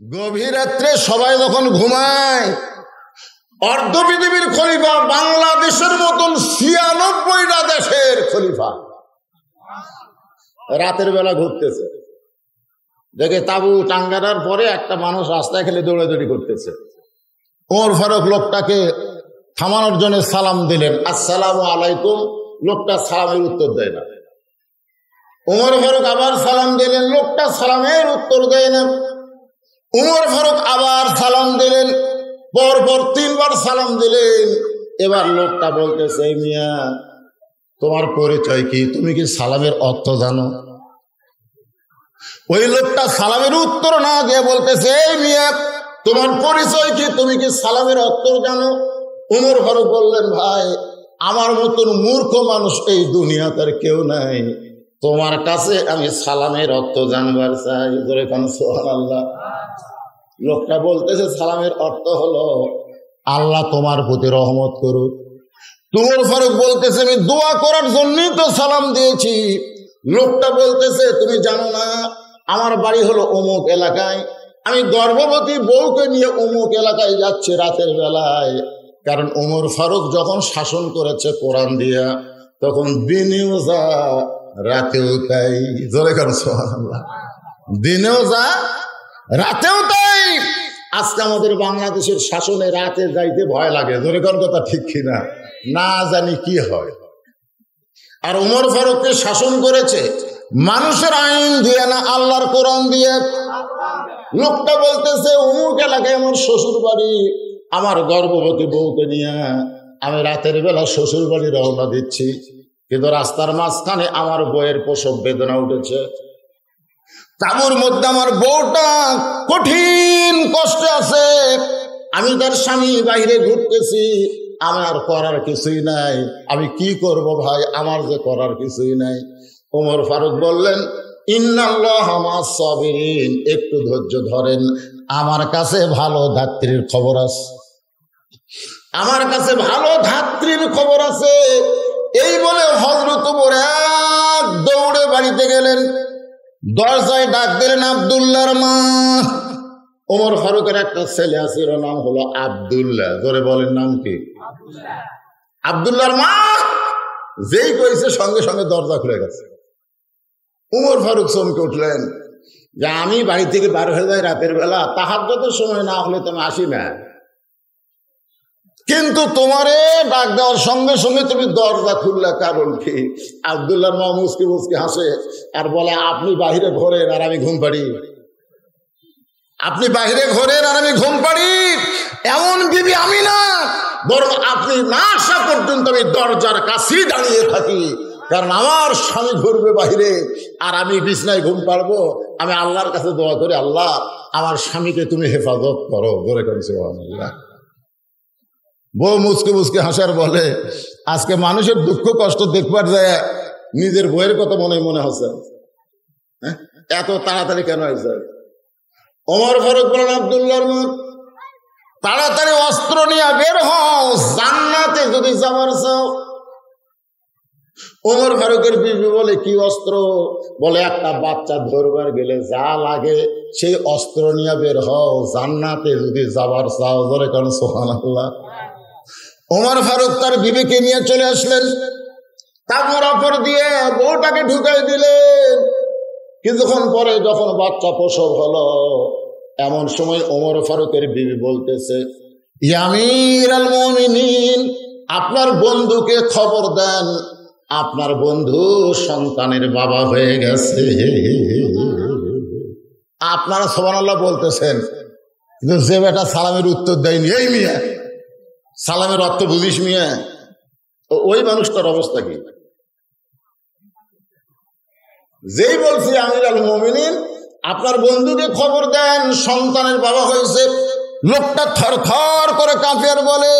গভীর রাত্রে সবাই যখন ঘুমায়, অর্ধ পৃথিবীর খলিফা বাংলাদেশের মতন ৯৬টা দেশের খলিফা রাতের বেলা ঘুরতেছে। দেখে তাবু টাঙ্গানোর পরে একটা মানুষ রাস্তায় খেলে দৌড়াদৌড়ি করতেছে। ওমর ফারুক লোকটাকে থামানোর জন্য সালাম দিলেন, আসসালামু আলাইকুম। লোকটা সালামের উত্তর দেয় না। ওমর ফারুক আবার সালাম দিলেন, লোকটা সালামের উত্তর দেয় না। ওমর ফারুক আবার সালাম দিলেন, পরপর ৩ বার সালাম দিলেন। এবার লোকটা বলতেছে, মিয়া তোমার পরিচয় কি? তুমি কি সালামের অর্থ জানো? ওই লোকটা সালামের উত্তর না দিয়ে বলতেছে, মিয়া তোমার পরিচয় কি? তুমি কি সালামের অর্থ জানো? ওমর ফারুক বললেন, ভাই আমার মতন মূর্খ মানুষ এই দুনিয়াতে আর কেউ নাই, তোমার কাছে আমি সালামের অর্থ জানবার চাই। সুবহানাল্লাহ। লোকটা বলতেছে, সালামের অর্থ হলো আল্লাহ তোমার প্রতি রহমত করুক। ওমর ফারুক বলতেছে, আমি দোয়া করার জন্যই তো সালাম দিয়েছি। লোকটা বলতেছে, তুমি জানো না আমার বাড়ি হলো অমুক এলাকায়, আমি গর্ভবতী বউকে নিয়ে অমুক এলাকায় যাচ্ছি রাতের বেলায়। কারণ ওমর ফারুক যখন শাসন করেছে কোরআন দিয়া, তখন দিনেও যা রাতেও তাই। জোরে কারণ সুবহানাল্লাহ। দিনেও যা রাতেও তাই। আজকে আমাদের বাংলাদেশের শাসনে রাতে যাইতে ভয় লাগে। জোরে কারণ কথা ঠিক কিনা? না জানি কি হয়। আর ওমর ফারুককে শাসন করেছে মানুষের আইন দিয়ে না, আল্লাহর কোরআন দিয়ে। লোকটা বলতেছে, অমুক এলাকায় আমার শ্বশুর বাড়ি, আমার গর্ভবতী বউকে নিয়ে আমি রাতের বেলা শ্বশুর বাড়ি রওনা দিচ্ছি, কিন্তু রাস্তার মাঝখানে আমার বউয়ের প্রসব বেদনা উঠেছে। তাবুর মধ্যে আমার বউটা কঠিন কষ্টে আছে, আমি তার স্বামী বাইরে ঘুরতেছি, আমার করার কিছুই নাই। আমি কি করব ভাই, আমার যে করার কিছুই নাই। ওমর ফারুক বললেন, ইন্নাল্লাহ মা'আস সাবিরিন, একটু ধৈর্য ধরেন, আমার কাছে ভালো ধাত্রীর খবর আছে, আমার কাছে ভালো ধাত্রীর খবর আছে। এই বলে হযরত ওমর এক দৌড়ে বাড়িতে গেলেন, দরজায় ডাক দিলেন আব্দুল্লাহর মা। ওমর ফারুকের একটা ছেলে আছে, ওর নাম হলো আব্দুল্লাহ। ধরে বলেন নাম কি? আব্দুল্লাহর মা। যেই কইছে সঙ্গে সঙ্গে দরজা খুলে গেছে। ওমর ফারুক চমকে উঠলেন যে আমি বাড়ি থেকে বার হয়ে যাই রাতের বেলা, তাহাজ্জুদের সময় না হলে তুমি আসি না, কিন্তু তোমারে ডাক দেওয়ার সঙ্গে সঙ্গে তুমি দরজা খুললে, কারণ কি? আব্দুল্লাহর মা মুসকি মুসকি হাসে আর বলে, আপনি বাহিরে ঘোরেন আর আমি ঘুম পাড়ি, আপনি বাহিরে ঘোরেন আর আমি ঘুম পাড়ি, এমন বিবি আমি না, বরং আপনি না আসা পর্যন্ত আমি দরজার কাছেই দাঁড়িয়ে থাকি। কারণ আমার স্বামী ঘুরবে বাহিরে আর আমি বিছনায় ঘুম পাড়বো। আমি আল্লাহর কাছে দোয়া করি, আল্লাহ আমার স্বামীকে তুমি হেফাজত করো। বলে করেছে আল্লাহ। বউ মুসকে মুসকে হাসার বলে, আজকে মানুষের দুঃখ কষ্ট দেখবার যায় নিজের বইয়ের কথা মনে মনে হচ্ছে, এত তাড়াতাড়ি কেন হয়েছে? ওমর ফারুক বলেন, আব্দুল্লাহর মা তাড়াতাড়ি অস্ত্র নিয়ে বের হও, জান্নাতে যদি যাবার চাও। ওমর ফারুকের বিবি বলে, কি অস্ত্র? বলে, একটা বাচ্চা ধরবার গেলে যা লাগে সেই অস্ত্র নিয়ে বের হও, জান্নাতে যদি যাবার চাও। ধরে কারণ সুবহানাল্লাহ। ওমর ফারুক তার বিবিকে নিয়ে চলে আসলেন, তারপর অপর দিয়ে বউটাকে ঢুকাই দিলেন। কিছুক্ষণ পরে যখন বাচ্চা প্রসব হলো, এমন সময় ওমর ফারুকের বিবি বলতেছে, ইয়া আমিরুল মুমিনিন, আপনার বন্ধুকে খবর দেন, আপনার বন্ধু সন্তানের বাবা হয়ে গেছে। আপনারা সুবহানাল্লাহ বলতেছেন, কিন্তু যে বেটা সালামের উত্তর দেয়নি, এই মিয়া সালামের অর্থ বুঝিস মিয়া, ওই মানুষটার অবস্থা কি? যেই বলছি আমিরুল মুমিনিন, আপনার বন্ধুকে খবর দেন সন্তানের বাবা হয়েছে, লোকটা থরথর করে কাঁপে আর বলে,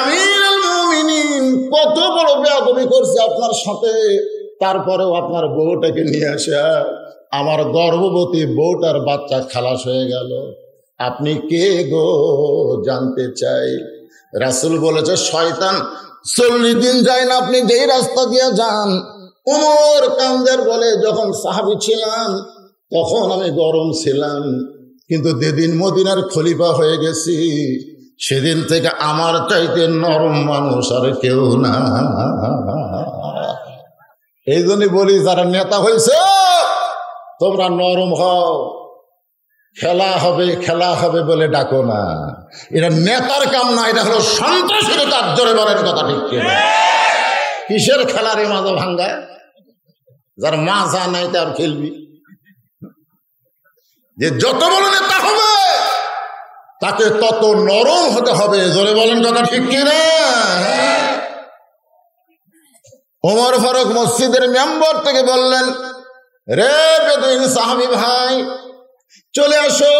আমিরুল মুমিনিন, কত বড় বেয়াদবি করছে আপনার সাথে, তারপরেও আপনার বউটাকে নিয়ে আসা, আমার গর্ভবতী বউটার বাচ্চা খালাস হয়ে গেল। আপনি কে গো জানতে চাই? রাসূল বলেছে, শয়তান 40 দিন যায় না আপনি যেই রাস্তা দিয়ে যান। ওমর কান্দের বলে, যখন সাহাবী ছিলাম তখন আমি গরম ছিলাম, কিন্তু যেদিন মদিনার খলিফা হয়ে গেছি সেদিন থেকে আমার চাইতে নরম মানুষ আর কেউ না। এই জন্যই বলি, যারা নেতা হয়েছে তোমরা নরম হও, খেলা হবে বলে ডাকো না। এটা নেতার কাম না, এটা হলো সন্ত্রাসের কাজ। জোরে বলেন কথা ঠিক কিনা? কিসের খেলার এই মাঝে ভাঙ্গা? যার মাজা নাই তার খেলবি। যে যত বড় নেতা হবে তাকে তত নরম হতে হবে। জোরে বলেন কথা ঠিক কিনা? ওমর ফারুক মসজিদের মেম্বার থেকে বললেন, রে বেদুইন সাহাবী ভাই, চলে আসো,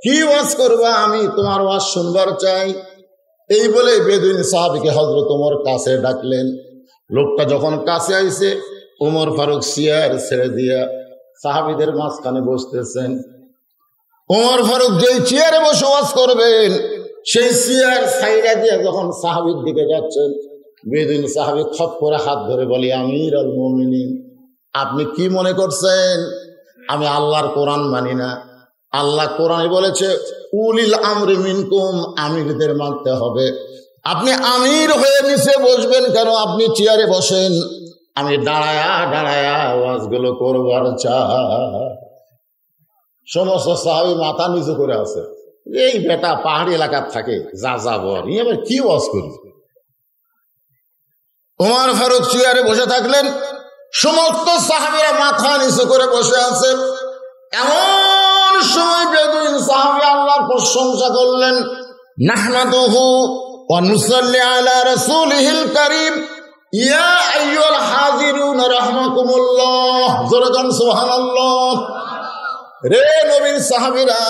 কি ওয়াজ করবা? আমি তোমার ওয়াজ শুনবার চাই। এই বলে বেদুইন সাহাবীকে হযরত ওমর কাছে ডাকলেন। লোকটা যখন কাছে আইছে, ওমর ফারুক চেয়ার ছেড়ে দিয়া সাহাবীদের মাঝখানে বসতেছেন। ওমর ফারুক যেই চেয়ারে বসে ওয়াজ করবেন, সেই চেয়ার ছাইড়া দিয়ে যখন সাহাবীর দিকে যাচ্ছেন, বেদুইন সাহাবী খপ করে হাত ধরে বলি, আমির আল মুমিনিন, আপনি কি মনে করছেন আমি আল্লাহর কোরআন মানি না? আল্লাহ কোরআনে বলেছে উলিল আমরি মিনকুম, আমিরদের মানতে হবে। আপনি আমির হয়ে নিচে বসবেন কেন? আপনি চেয়ারে বসেন, আমি দাঁড়ায়া ওয়াজগুলো করবার চাই। সমস্ত সাহাবী মাথা নিচু করে আছে। এই বেটা পাহাড়ি এলাকার থাকে, যা বল, এবার কি ওয়াজ করবে? ওমর ফারুক চেয়ারে বসে থাকলেন, সমস্ত সাহাবীরা মাথা নিচু করে বসে আছেন। এমন সময় বেদুইন সাহাবী আল্লাহর প্রশংসা করলেন, নাহমাদুহু ওয়া নুসাল্লি আলা রাসূলিহিল কারীম ইয়া আইয়ুহাল হাযিরুন রাহমাকুমুল্লাহ। জোরে বলেন সুবহানাল্লাহ। রে নবীর সাহাবীরা,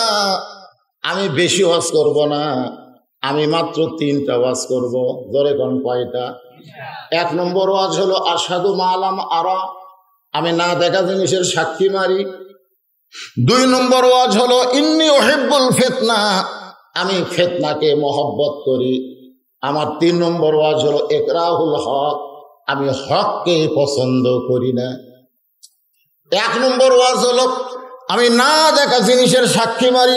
আমি বেশি ওয়াজ করব না, আমি মাত্র 3টা ওয়াজ করব। জোরে কোন কয়টা? 1 নম্বর ওয়াজ হলো আশহাদু মা লাম আরা, আমি না দেখা জিনিসের সাক্ষী মারি। 2 নম্বর ওয়াজ হলো ইন্নী উহিব্বুল ফিতনা, আমি ফিতনাকে মহব্বত করি। আমার 3 নম্বর ওয়াজ হলো ইকরাহুল হক, আমি হককে পছন্দ করি না। 1 নম্বর ওয়াজ হলো আমি না দেখা জিনিসের সাক্ষী মারি,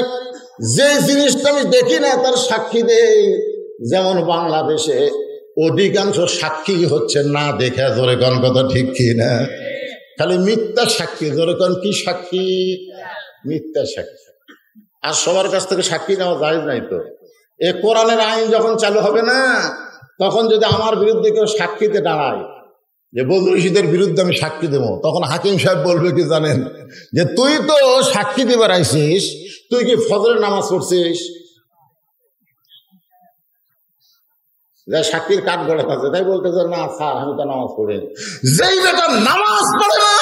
যে জিনিসটা আমি দেখি না তার সাক্ষী দেই। যেমন বাংলাদেশে অধিকাংশ সাক্ষী হচ্ছে না দেখা। জোরে কোন কথা ঠিক কি না? খালি মিথ্যা সাক্ষী। জোরে কোন কি সাক্ষী? মিথ্যা সাক্ষী। আর সবার কাছ থেকে সাক্ষী নেওয়া জায়েজ নাই তো। এ কোরআনের আইন যখন চালু হবে না, তখন যদি আমার বিরুদ্ধে কেউ সাক্ষীতে দাঁড়ায় যে বদরুল রশিদের বিরুদ্ধে আমি সাক্ষী দেবো, তখন হাকিম সাহেব বলবে কি জানেন? যে তুই তো সাক্ষী দিবার আইছিস, তুই কি ফজরের নামাজ পড়ছিস? সাক্ষীর কাঠ গড়ে থাকে, তাই বলতেছে না স্যার আমি তো নামাজ পড়ি। যেই বেটা নামাজ পড়ে না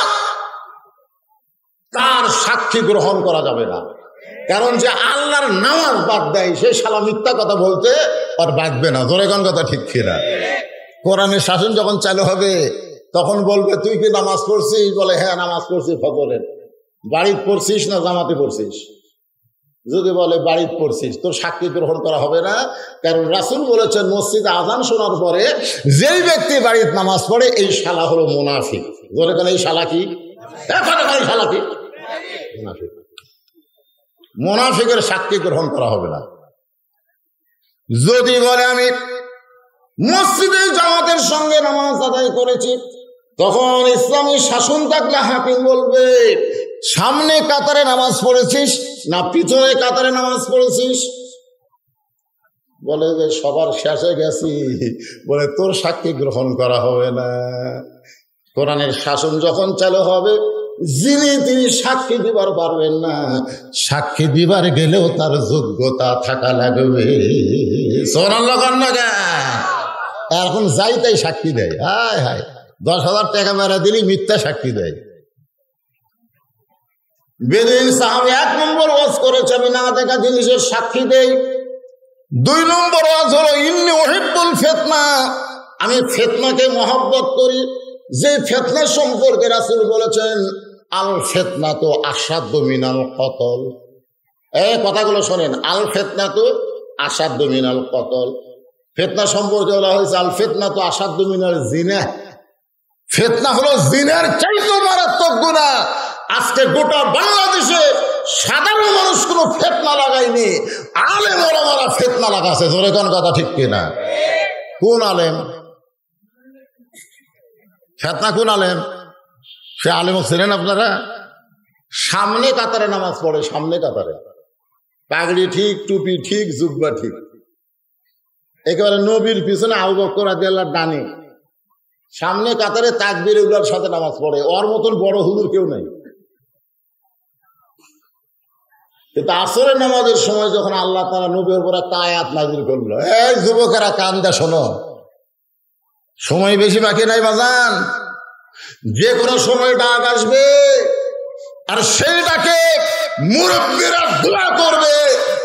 তার সাক্ষী গ্রহণ করা যাবে না। কারণ যে আল্লাহর নামাজ বাদ দেয় সে শালা মিথ্যা কথা বলতে আর বাঁচবে না। জোরে কোন কথা ঠিক কিনা? কোরআনের শাসন যখন চালু হবে তখন বলবে তুই কি নামাজ পড়ছিস? বলে হ্যাঁ নামাজ পড়ছি ফজরের। বাড়িতে পড়ছিস না জামাতে পড়ছিস? যদি বলে বাড়িতে পড়ছিস, তোর সাক্ষী গ্রহণ করা হবে না। কারণ রাসূল বলেছেন মসজিদে আযান শোনার পরে যেই ব্যক্তি বাড়িতে নামাজ পড়ে এই শালা হলো মুনাফিক। বলে কেন এই শালা কি? এই শালা কি? মুনাফিক। মুনাফিকের সাক্ষী গ্রহণ করা হবে না। যদি বলে আমি মসজিদে জামাতের সঙ্গে নামাজ আদায় করেছি, তখন ইসলামী শাসন থাকলে হাকিম বলবে সামনে কাতারে নামাজ পড়েছিস না পিছনে কাতারে নামাজ পড়েছিস? বলে যে সবার শেষে গেছি, বলে তোর সাক্ষী গ্রহণ করা হবে না। কোরআনের শাসন যখন চালু হবে তিনি সাক্ষী দিবার পারবেন না। সাক্ষী দিবার গেলেও তার যোগ্যতা থাকা লাগবে। এখন যাই তাই সাক্ষী দেয়। হায় হায়, 10,000 টাকা মেরা দিলেই মিথ্যা সাক্ষী দেয়। বেদুইন সাহাবী 1 নম্বর ওয়াজ করেছে আমি না দেখা জিনিসের সাক্ষী দেই। 2 নম্বর ওয়াজ হলো ইন্নী উহিব্বুল ফিতনা, আমি ফিতনাকে মহব্বত করি। যে ফিতনা সম্পর্কে রাসূল বলেছেন আল ফিতনা তো আসাদ্দু মিনাল কতল। এই কথাগুলো শোনেন, আল ফিতনা তো আসাদ্দু মিনাল কতল। ফিতনা সম্পর্কে বলা হয়েছে আল ফিতনা তো আসাদ্দু মিনাল জিনা। ফিতনা হলো জিনার চাইতে মারাত্মক গুনাহ। আজকে গোটা বাংলাদেশে সাধারণ মানুষ কোনো ফিতনা লাগায়নি, আলেম ওলামারা ফিতনা লাগাছে। জোরে কোন কথা ঠিক কিনা? কোন আলেম? ফিতনা কোন আলেম? সে আলেম ছিলেন আপনারা? সামনে কাতারে নামাজ পড়ে, সামনে কাতারে, পাগড়ি ঠিক, টুপি ঠিক, জুব্বা ঠিক, একেবারে নবীর পিছনে আবু বকর রাদিয়াল্লাহু ডানে, সামনে কাতারে তাকবীর উলার সাথে নামাজ পড়ে। ওর মতন বড় হুজুর কেউ নাই। কিন্তু আসরের নামাজের সময় যখন আল্লাহ তাআলা নবীর উপর একটা আয়াত নাযিল করলো, এই যুবকেরা কান দিয়ে শোনো, সময় বেশি বাকি নাই বাজান, যে কোনো সময় ডাক আসবে, আর সেই ডাকে মুরব্বীরা দোয়া করবে,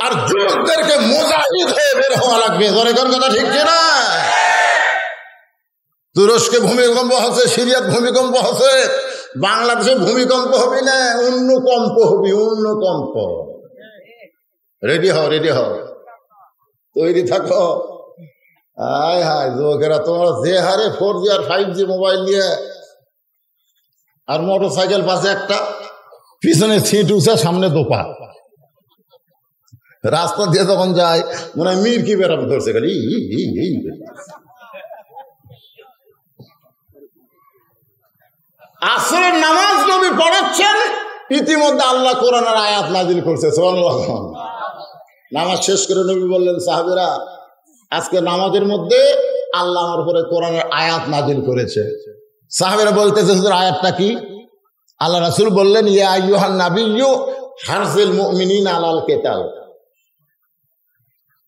আর যুবকদেরকে মুজাহিদ হয়ে বের হওয়া লাগবে। জোরে কোন কথা ঠিক কিনা? তুরস্কে ভূমিকম্প হচ্ছে, সিরিয়াত ভূমিকম্প হচ্ছে, বাংলাদেশে ভূমিকম্প হবে না, উন্নকম্প হবে, উন্নকম্প। রেডি হও, রেডি হও, তৈরি থাকো। হায় হায় যুবকেরা, তোমরা যে হারে 4G আর 5G মোবাইল নিয়ে, আর মোটর সাইকেল পাশে একটা, পিছনে সিট উঁচা, সামনে দোপা, রাস্তা দিয়ে যখন যায় মনে হয় মির কি বেড়াবে ধরছে খালি। আসরের নামাজ নবী পড়াচ্ছেন, ইতিমধ্যে আল্লাহ কোরআনের আয়াত নাজিল করছে। সুবহানাল্লাহ। নামাজ শেষ করে নবী বললেন, সাহাবীরা, আজকে নামাজের মধ্যে আল্লাহ আমার উপরে কোরআনের আয়াত নাজিল করেছে। সাহাবীরা বলতেছে, হুজুর আয়াতটা কি? আল্লাহ রাসূল বললেন, ইয়া আইয়ুহান নাবিয়্যু হারজিল মুমিনিনা আলাল কিতাল।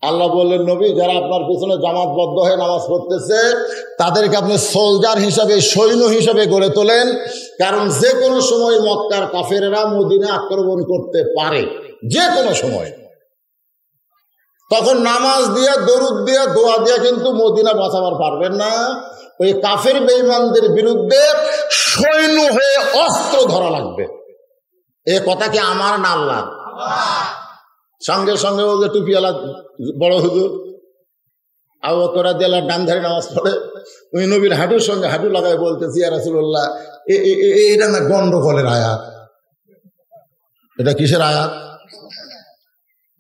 আল্লাহ বললেন, নবী, যারা আপনার পিছনে জামাতবদ্ধ হয়ে নামাজ পড়তেছে তাদেরকে আপনি সোলজার হিসাবে, সৈন্য হিসাবে গড়ে তোলেন, কারণ যে কোনো সময় মক্কার কাফেরেরা মদিনা আক্রমণ করতে পারে, যে কোনো সময়। তখন নামাজ দিয়া, দরুদ দিয়া, দোয়া দিয়া কিন্তু মদিনা বাঁচাবার পারবেন না। ওই কাফের বেঈমানদের বিরুদ্ধে সৈন্য হয়ে অস্ত্র ধরা লাগবে। এ কথা কি আমার না আল্লাহ? সঙ্গে সঙ্গে ও যে টুপিওয়ালা বড় হুজুর আবু বকর রাদিয়াল্লাহু ডান ধারে নামাজ পড়ে, ওই নবীর হাঁটুর সঙ্গে হাঁটু লাগায় বলতেছি, ইয়া রাসূলুল্লাহ, এটা না গন্ডগোলের আয়াত। এটা কিসের আয়াত?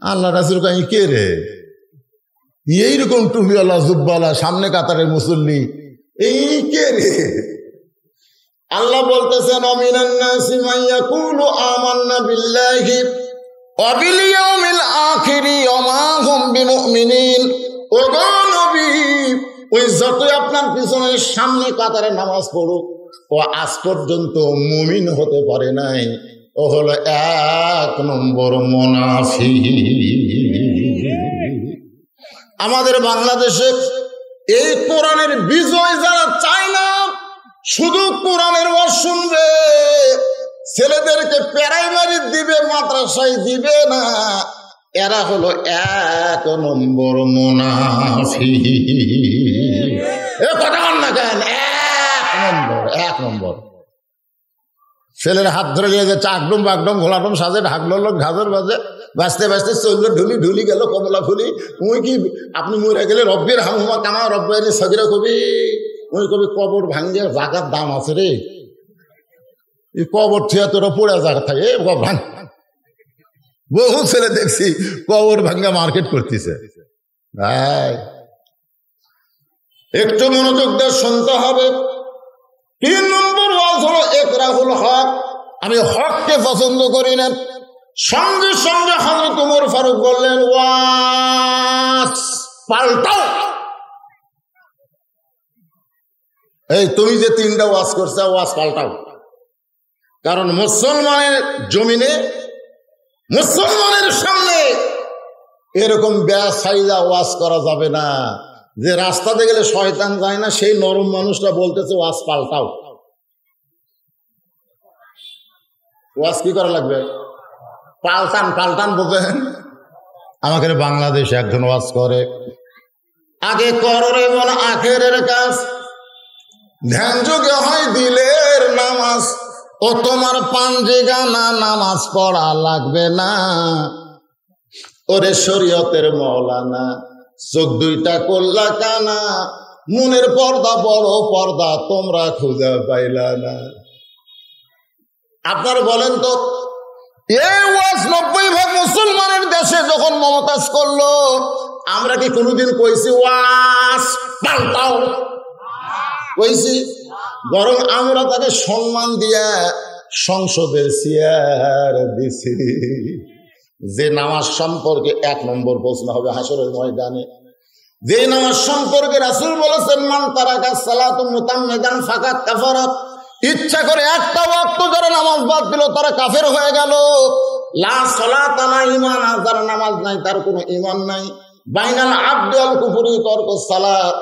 আল্লাহ রাসূল কই, কে রে এইরকম টুপিওয়ালা জুব্বাওয়ালা সামনে কাতারের মুসল্লি, এই কে রে? আল্লাহ বলতেছেন, আমিনান নাসি মান ইয়াকুলু আমান্না বিল্লাহি ওয়া বিল ইয়াউমিল আখিরি ওয়া মা হুম বিমুমিনিন। ও গো নবী, ওই যতই আপনার পিছনে সামনে কাতারে নামাজ পড়ুক, ও আজ পর্যন্ত মুমিন হতে পারে নাই। ও হলো 1 নম্বর মুনাফিক। আমাদের বাংলাদেশে এই কোরআনের বিজয় যারা চায় না, শুধু কোরআনের ওয়াজ শুনবে, ছেলেদেরকে প্রাইমারি দিবে, মাদ্রাসায় দিবে না, এরা হলো 1 নম্বর মুনাফিক। এ কথা বল না কেন? 1 নম্বর। ছেলের হাত ধরে নিয়ে যে চাকডুম বাগডুম ঘোলাডুম সাজে, ঢাকলো লোক ঢাজর বাজে, বাঁচতে বাঁচতে চললো ঢুলি ঢুলি গেল কমলা ফুলি। উই কি আপনি মরে গেলে রব্বির হামহুমা কামা রব্বানি সগীরা কবি, ওই কবি কবর ভাঙ্গে জাগার দাম আছে রে, এই কবর থিয়া তোরা পড়ে জায়গা থাকে, ভাঙ। বহু ছেলে দেখছি কবর ভাঙ্গা মার্কেট করতেছে। ভাই একটু মনোযোগ দিয়ে শুনতে হবে। 3 নম্বর ওয়াজ হলো ইকরাহুল হক। আমি হককে পছন্দ করি না। সঙ্গে সঙ্গে হযরত ওমর ফারুক বললেন, ওয়াজ পাল্টাও। এই তুমি যে 3টা ওয়াজ করছো, ওয়াজ পাল্টাও। কারণ মুসলমানের জমিনে, মুসলমানের সামনে এরকম বেসাইজা ওয়াজ করা যাবে না। যে রাস্তাতে গেলে শয়তান যায় না, সেই নরম মানুষটা বলতেছে ওয়াজ পাল্টাও। ওয়াজ কি করা লাগবে? পাল্টান। পাল্টান বলতেন। আমাকে বাংলাদেশে একজন ওয়াজ করে, আগে কররে বল আখেরের কাজ, ধ্যান যোগে হয় দিলের নামাজ। ও তোমার পাঞ্জে গানা নামাজ পড়া লাগবে না। ওরে শরীয়তের মৌলানা, চোখ 2টা করলা কানা, মনের পর্দা বড় পর্দা তোমরা খুঁজে পাইলা না। আপনার বলেন তো, এই ওয়াজ 90% মুসলমানের দেশে যখন মমতাজ করলো, আমরা কি কোনোদিন কইছি ওয়াজ পাল্টাও? কইছি? বরং আমরা তাকে সম্মান দিয়া সংসদের চেয়ার দিছি। যে নামাজ সম্পর্কে 1 নম্বর প্রশ্ন হবে হাসরের ময়দানে, যে নামাজ সম্পর্কে রাসূল বলেছেন মান তারাকা সালাতু মুতাম্মিদান ফাকাত কাফারা, ইচ্ছা করে একটা ওয়াক্ত যারা নামাজ বাদ দিল তারা কাফের হয়ে গেল। লা সালাতা লা ঈমান, যার নামাজ নাই তার কোনো ঈমান নাই। বাইনাল আবদি ওয়াল কুফরি তারকুস সালাত,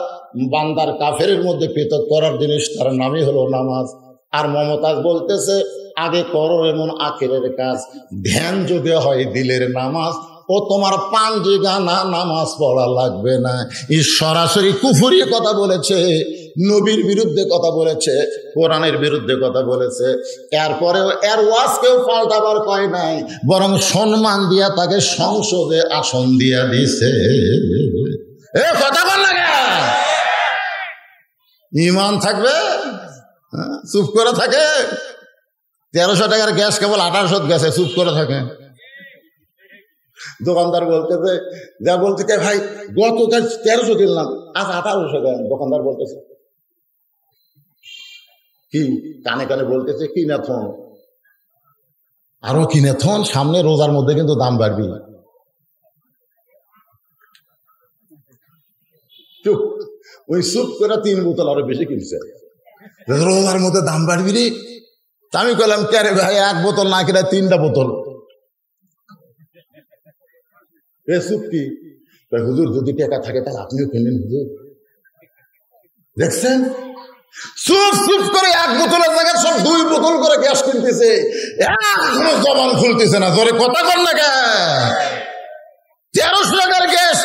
বান্দার কাফেরের মধ্যে পৃথক করার জিনিস তার নামই হলো নামাজ। আর মমতাজ বলতেছে আগে করো এমন আখিরের কাজ, ধ্যান যদি হয় দিলের নামাজ, ও তোমার পাঞ্জি গানা নামাজ পড়া লাগবে না। এই সরাসরি কুফরি কথা বলেছে, নবীর বিরুদ্ধে কথা বলেছে, কোরআনের বিরুদ্ধে কথা বলেছে। এরপরেও এর ওয়াজ কেউ পাল্টাবার কয় নাই, বরং সম্মান দিয়া তাকে সংসদে আসন দিয়া দিছে। এ কথা বল লাগে, ইমান থাকবে চুপ করে থাকে। 1300 টাকার গ্যাস কেবল 1800 গ্যাসে চুপ করে থাকে। দোকানদার বলতেছে, যা বলতে কে ভাই গতকাল 1300 কিনলাম, আজ 1800 দেন। দোকানদার বলতেছে কি, কানে কানে বলতেছে কিনে থন, আরো কিনে থন, সামনে রোজার মধ্যে কিন্তু দাম বাড়বি। চুপ, ওই চুপ করে 3 বোতল আরো বেশি কিনছে, রোজার মধ্যে দাম বাড়বি রে। আমি কইলাম কে রে ভাই, 1 বোতল না কিনা 3টা বোতল। চুক্তি হুজুর যদি টাকা থাকে তাহলে আপনিও কিনেন হুজুর। দেখছেন চুপ চুপ করে 1 বোতলের জায়গায় সব 2 বোতল করে গ্যাস কিনতেছে, এখনো জবান খুলতেছে না। জোরে কথা বল না কে, 1300 টাকার গ্যাস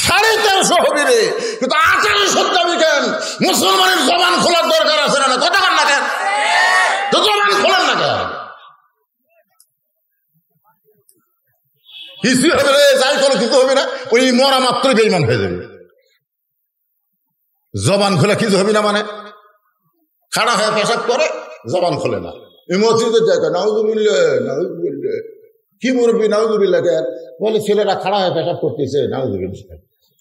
1350 হবে রে, কিন্তু 1800 দামি কেন? মুসলমানের জবান খোলার দরকার আছে না? কথা বল না কেন, তো জবান খোলেন না কেন? কিছু হবে রে, যাই কোনো কিছু হবে না, ওই মরা মাত্র বেঈমান হয়ে যাবে। জবান খোলা কিছু হবে না মানে খাড়া হয়ে পেশাব করে, জবান খোলে না। এই মসজিদের জায়গা নাউজুবিল্লাহ নাউজুবিল্লাহ, কি মুরব্বি নাউজুবিল্লাহ কেন বলে? ছেলেরা খাড়া হয়ে পেশাব করতেছে, নাউজুবিল্লাহ।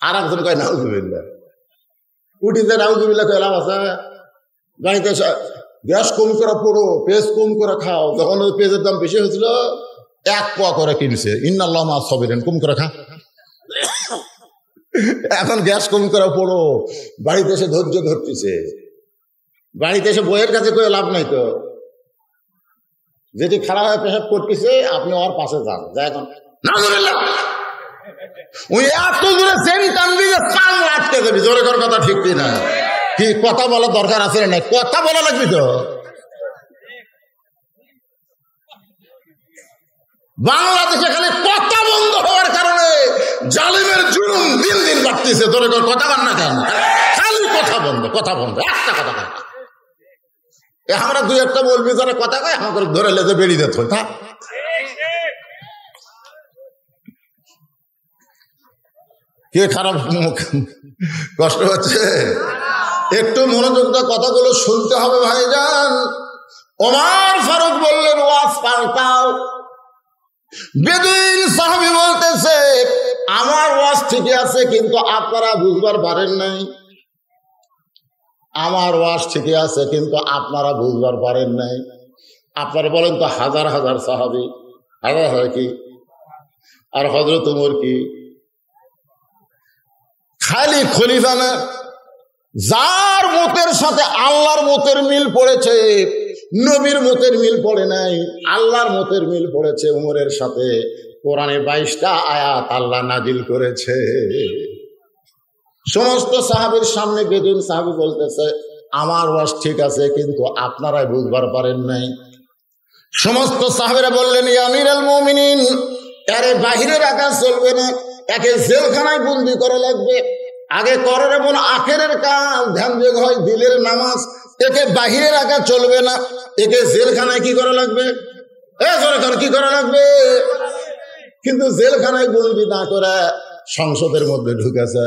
আর একজন কয় নাউজুবিল্লাহ, উঠিতে নাউজুবিল্লাহ কইলাম আছে। গাড়িতে গ্যাস কম করে পড়ো, পেঁয়াজ কম করে খাও। যখন ওই পেঁয়াজের দাম বেশি হয়েছিল 1 পোয়া করে কিনছে, ইন্নাল্লাহ মা সাবিরিন, কম করে খা। এখন গ্যাস কম করে পড়ো, বাড়িতে এসে ধৈর্য ধরতেছে। বাড়িতে এসে বইয়ের কাছে কয়ে লাভ নাই তো, যেটি খারাপ হয়ে পেশাব করতেছে আপনি ওর পাশে যান, যা এখন ওই এত দূরে সেম টানবি যে কান আটকে যাবি। জোরে কর কথা, ঠিক না? কি কথা বলার দরকার আছে না? কথা বলা লাগবি তো। বাংলাদেশে খালি কথা বন্ধ হওয়ার কারণে জালিমের জুলুম দিন দিন বাড়তেছে। জোরে কর কথা বল না কেন? খালি কথা বন্ধ, কথা বন্ধ, একটা কথা বল। আমরা 2-1টা বলবি যারা কথা কয়, আমাকে ধরে লেজে বেরিয়ে যেত। কে খারাপ কষ্ট হচ্ছে? একটু মনোযোগ দিয়ে কথাগুলো শুনতে হবে ভাইজান। ওমর ফারুক বললেন ওয়াজ পাল্টাও। বেদুইন সাহাবী বলতেছে আমার ওয়াজ ঠিকই আছে, কিন্তু আপনারা বুঝবার পারেন নাই। আমার ওয়াজ ঠিকই আছে, কিন্তু আপনারা বুঝবার পারেন নাই। আপনারা বলেন তো, হাজার হাজার সাহাবী, হাজার হাজার কি, আর হযরত ওমর কি খালি খলিফা না? যার মতের সাথে আল্লাহর মতের মিল পড়েছে, নবীর মতের মিল পড়ে নাই, আল্লাহর মতের মিল পড়েছে উমরের সাথে। কোরআনে 22টা আয়াত আল্লাহ নাজিল করেছে। সমস্ত সাহাবীর সামনে বেদুইন সাহাবী বলতেছে আমার ওয়াজ ঠিক আছে, কিন্তু আপনারাই বুঝবার পারেন নাই। সমস্ত সাহাবীরা বললেন ইয়া আমিরুল মুমিনিন, এরে বাহিরে রাখা চলবে না, একে জেলখানায় বন্দি করা লাগবে। আগে করার এমন আখেরের কাজ, ধ্যান যোগ হয় দিলের নামাজ, একে বাহিরে রাখা চলবে না, একে জেলখানায় কি করা লাগবে? কি করা লাগবে? কিন্তু জেলখানায় বন্দি না করে সংসদের মধ্যে ঢুকেছে।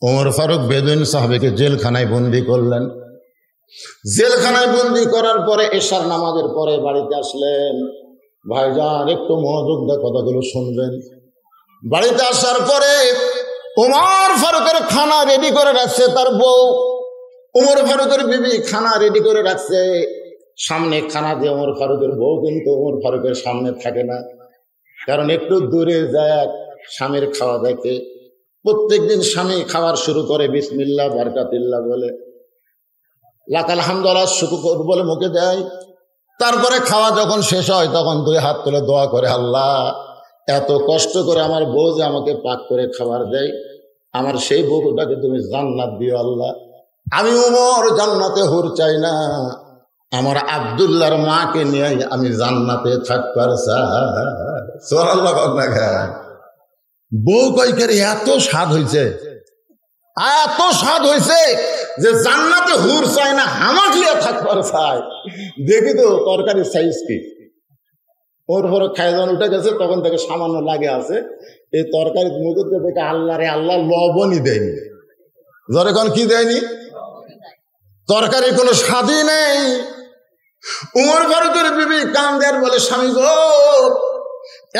ওমর ফারুক বেদুইন সাহাবীকে জেলখানায় বন্দি করলেন। জেলখানায় বন্দি করার পরে এশার নামাজের পরে বাড়িতে আসলেন। ভাইজান একটু মনোযোগ দিয়ে কথাগুলো শুনবেন। বাড়িতে আসার পরে ওমর ফারুকের খানা রেডি করে রাখছে তার বউ। ওমর ফারুকের বিবি খানা রেডি করে রাখছে। সামনে খানা দিয়ে ওমর ফারুকের বউ কিন্তু ওমর ফারুকের সামনে থাকে না, কারণ একটু দূরে যায় স্বামীর খাওয়া দেখে। প্রত্যেকদিন স্বামী খাবার শুরু করে বিসমিল্লাহ বারকাতিল্লাহ বলে, লাকাল হামদুলিল্লাহ শুকর বলে মুখে দেয়। তারপরে খাওয়া যখন শেষ হয় তখন দুই হাত তুলে দোয়া করে, আল্লাহ এত কষ্ট করে আমার বউ যে আমাকে পাক করে খাবার দেয়, আমার সেই বউটাকে তুমি জান্নাত দিও আল্লাহ। আমি ওমর জান্নাতে হুর চাই না, আমার আব্দুল্লাহর মাকে নিয়ে আমি জান্নাতে থাকবার চাই। বউ কয়কের এত স্বাদ হয়েছে, এত স্বাদ হয়েছে যে জান্নাতে হুর চাই না, হামাকিয়া থাকবার চাই। দেখি তো তরকারি সাইজ কি। ওর পরে খাইজন উঠে গেছে, তখন থেকে সামান্য লাগে আছে। এই তরকারি মুখে দেখে আল্লাহ রে আল্লাহ লবণই দেয়নি। যখন কি দেয়নি, তরকারির কোনো স্বাদই নেই। উমর ফারুকের বিবি কান্দের বলে, স্বামী গো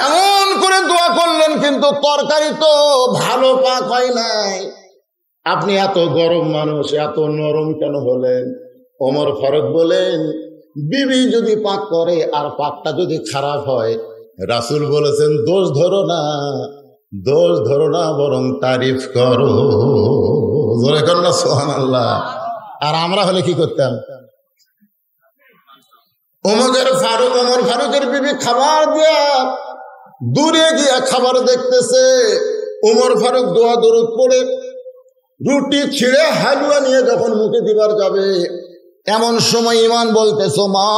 এমন করে দোয়া করলেন কিন্তু তরকারি তো ভালো পাক হয় নাই, আপনি এত গরম মানুষ এত নরম কেন হলেন? ওমর ফারুক বলেন, বিবি যদি পাক করে আর পাকটা যদি খারাপ হয়, রাসূল বলেছেন দোষ ধরো না, দোষ ধরো না, বরং তারিফ করো। জোরে কর না সুবহানাল্লাহ। আর আমরা হলে কি করতাম? ওমর ফারুকের বিবি খাবার দিয়া দূরে গিয়া খাবার দেখতেছে। ওমর ফারুক দোয়া দরুদ পড়ে রুটি ছিঁড়ে হালুয়া নিয়ে যখন মুখে দিবার যাবে, এমন সময় ইমান বলতেছো, মা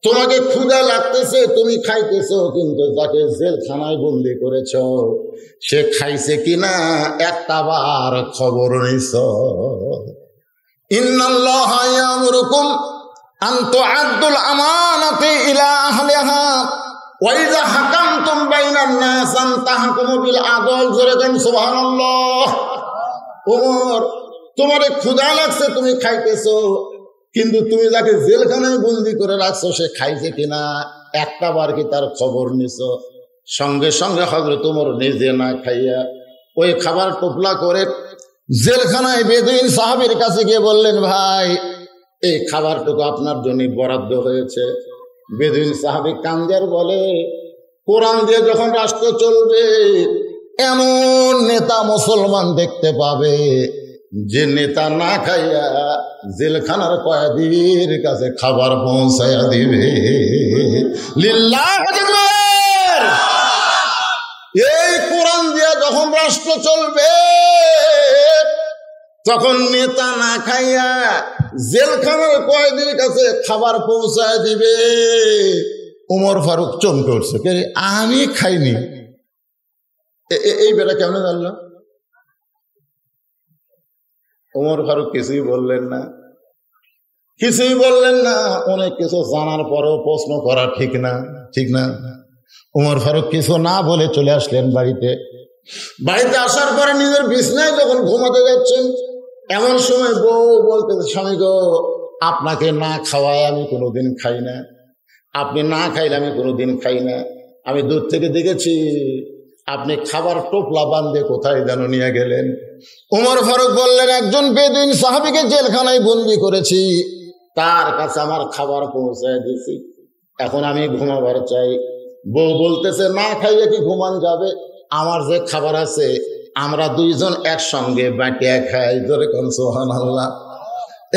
তোমাকে ক্ষুধা লাগতেছে, তুমি খাইতেছো, কিন্তু যাকে জেলখানায় বন্দি করেছ সে খাইছে কিনা একটা বার খবর নিছ। ইন্নাল্লাহা ইয়ামুরুকুম আন তুআদ্দুল আমানাতি ইলা আহলিহা ওয়া ইযা হাকামতুম বাইনান নাস আন তাহকুমু বিল আদল। জোরে বলেন সুবহানাল্লাহ। ওমর তোমারে ক্ষুধা লাগছে, তুমি খাইতেছো, কিন্তু তুমি যাকে জেলখানায় বন্দি করে রাখছো সে খাইছে কিনা একটা বার কি তার খবর নিছো? সঙ্গে সঙ্গে হযরত ওমর নিজে না খাইয়া ওই খাবার টোপলা করে জেলখানায় বেদুইন সাহাবীর কাছে গিয়ে বললেন, ভাই এই খাবারটুকু আপনার জন্য বরাদ্দ হয়েছে। বেদুইন সাহাবী কান্দের বলে, কোরআন দিয়ে যখন রাষ্ট্র চলবে এমন নেতা মুসলমান দেখতে পাবে যে নেতা না খাইয়া জেলখানার কয়েদির কাছে খাবার পৌঁছাইয়া দিবে। লিল্লাহ আকবার। এই কোরআন দিয়া যখন রাষ্ট্র চলবে তখন নেতা না খাইয়া জেলখানার কয়েদির কাছে খাবার পৌঁছায় দিবে। ওমর ফারুক চমকে উঠছে, আমি খাইনি, এই বেটা কেমন জানলো? ওমর ফারুক কিছুই বললেন না, কিছুই বললেন না। অনেক কিছু জানার পরেও প্রশ্ন করা ঠিক না, ঠিক না। ওমর ফারুক কিছু না বলে চলে আসলেন বাড়িতে। বাড়িতে আসার পরে নিজের বিছনায় যখন ঘুমাতে যাচ্ছেন, এমন সময় বউ বলতেছে, স্বামী গো আপনাকে না খাওয়ায় আমি কোনোদিন খাই না, আপনি না খাইলে আমি কোনোদিন খাই না। আমি দূর থেকে দেখেছি আপনি খাবার টোপলা বান্ধে কোথায় যেন নিয়ে গেলেন। ওমর ফারুক বললেন, একজন বেদুইন সাহাবীকে জেলখানায় বন্দি করেছি, তার কাছে আমার খাবার পৌঁছায় দিয়েছি, এখন আমি ঘুমাবার চাই। বউ বলতেছে, না খাইলে কি ঘুমান যাবে? আমার যে খাবার আছে আমরা দুইজন একসঙ্গে বাটিয়া খাই। জোরে কোন সুবহানাল্লাহ।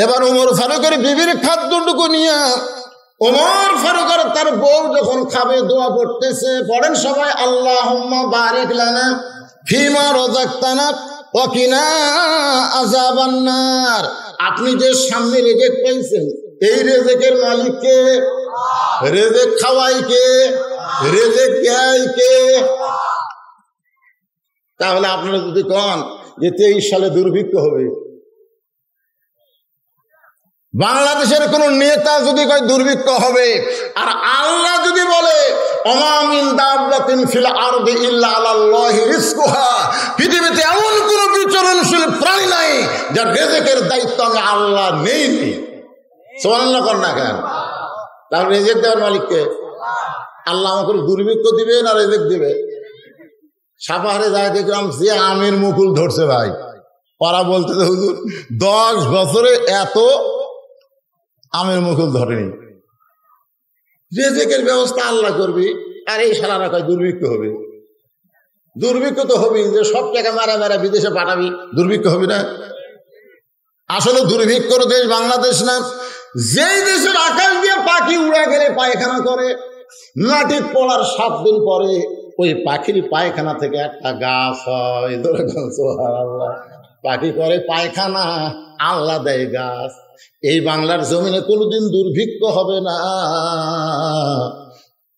এবার ওমর ফারুকের বিবির খাদ্যটুকু নিয়ে ওমর ফারুক আর তার বউ যখন খাবে দোয়া পড়তেছে, পড়েন সবাই, আল্লাহুম্মা বারিক লানা ফিমা রাযাকতানা ওয়া কিনা আযাবান নার। আপনি যে সামনে রেজেক পাইছেন, এই রেজেকের মালিক কে? রেজেক খাওয়াই কে? রেজেক দেয় কে? তাহলে আপনারা যদি কন যে 23 সালে দুর্ভিক্ষ হবে, বাংলাদেশের কোন নেতা যদি কয় দুর্ভিক্ষ হবে, আর আল্লাহ যদি বলে ওমা মিন দাব্বাতিন ফিল আরদি ইল্লা আলাল্লাহি রিজকুহা, পৃথিবীতে এমন কোন বিচরণ সৃজনশীল প্রাণী নাই যার রেজেকের দায়িত্ব আমি আল্লাহ নেই। সুবহানাল্লাহ কর না কেন? তাহলে রেজেক দেওয়ার মালিককে আল্লাহ আমাকে দুর্ভিক্ষ দিবে না রেজেক দিবে? সাপাহারে যায় দেখলাম যে আমের মুকুল ধরছে ভাই, ওরা বলতে হুজুর 10 বছরে এত আমের মুকুল ধরেনি। রেজেকের ব্যবস্থা আল্লাহ করবি, আর এই সালারা কয় দুর্ভিক্ষ হবে। দুর্ভিক্ষ তো হবি, যে সব টাকা মারা মারা বিদেশে পাঠাবি, দুর্ভিক্ষ হবি না? আসলে দুর্ভিক্ষর দেশ বাংলাদেশ না। যেই দেশের আকাশ দিয়ে পাখি উড়ে গেলে পায়খানা করে, মাটির পড়ার 7 দিন পরে ওই পাখির পায়খানা থেকে একটা গাছ হয়। সুবহানাল্লাহ, পাখি করে পায়খানা, আল্লাহ দেয় গাছ। এই বাংলার জমিনে কোনোদিন দুর্ভিক্ষ হবে না,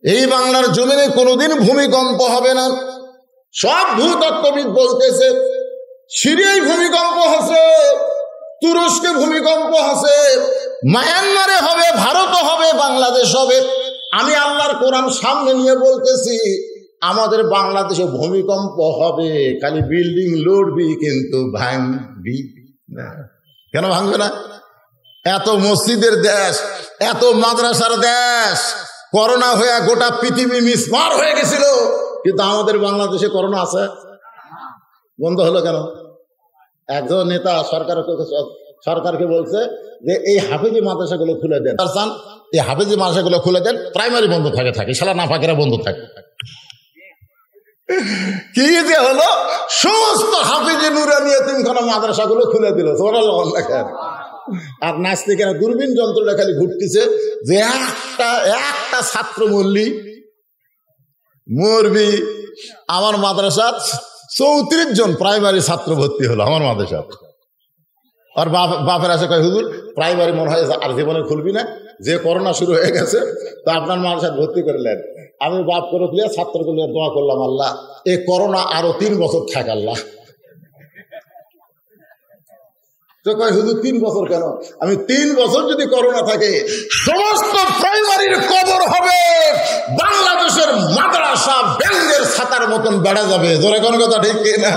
এই বাংলার জমিনে কোনোদিন ভূমিকম্প হবে না। সব ভূতত্ত্ববিদ বলতেছে সিরিয়ায় ভূমিকম্প হচ্ছে, তুরস্কে ভূমিকম্প হচ্ছে, মায়ানমারে হবে, ভারতে হবে, বাংলাদেশ হবে। আমি আল্লাহর কোরআন সামনে নিয়ে বলতেছি আমাদের বাংলাদেশে ভূমিকম্প হবে, খালি বিল্ডিং লড়বি কিন্তু ভাঙবি না। কেন ভাঙবে না? এত মসজিদের দেশ, এত মাদ্রাসার দেশ, করোনা হয়ে গোটা পৃথিবী মিসমার হয়ে গেছিল, কিন্তু আমাদের বাংলাদেশে করোনা আছে, বন্ধ হলো কেন? একজন নেতা সরকারকে বলছে যে এই হাফেজি মাদ্রাসাগুলো খুলে দেন, এই হাফেজি মাদ্রাসাগুলো খুলে দেন, প্রাইমারি বন্ধ থাকে, শালা না ফাঁকেরা বন্ধ থাকে। কি যে হলো, সমস্ত হাফেজি নুরানি এতিমখানা মাদ্রাসাগুলো খুলে দিল। আর নাস্তিকেরা দূরবীন যন্ত্রটা খালি ঘুরতেছে যে একটা ছাত্র মরবি। আমার মাদ্রাসা 34 জন প্রাইমারি ছাত্র ভর্তি হলো আমার মাদ্রাসা। আর বাপের আছে কয় হুজুর প্রাইমারি মনে হয় আর জীবনে খুলবি না, যে করোনা শুরু হয়ে গেছে তো আপনার মাদ্রাসা ভর্তি করলেন। আমি বাপ করে দিয়ে ছাত্রগুলো দোয়া করলাম, আল্লাহ এই করোনা আরো 3 বছর থাক আল্লাহ। তো কয় হুজুর 3 বছর কেন? আমি 3 বছর যদি করোনা থাকে সমস্ত প্রাইমারির কবর হবে, বাংলাদেশের মাদ্রাসা ব্যাঙ্গের ছাতার মতন বেড়া যাবে। জোরে কোন কথা ঠিক না?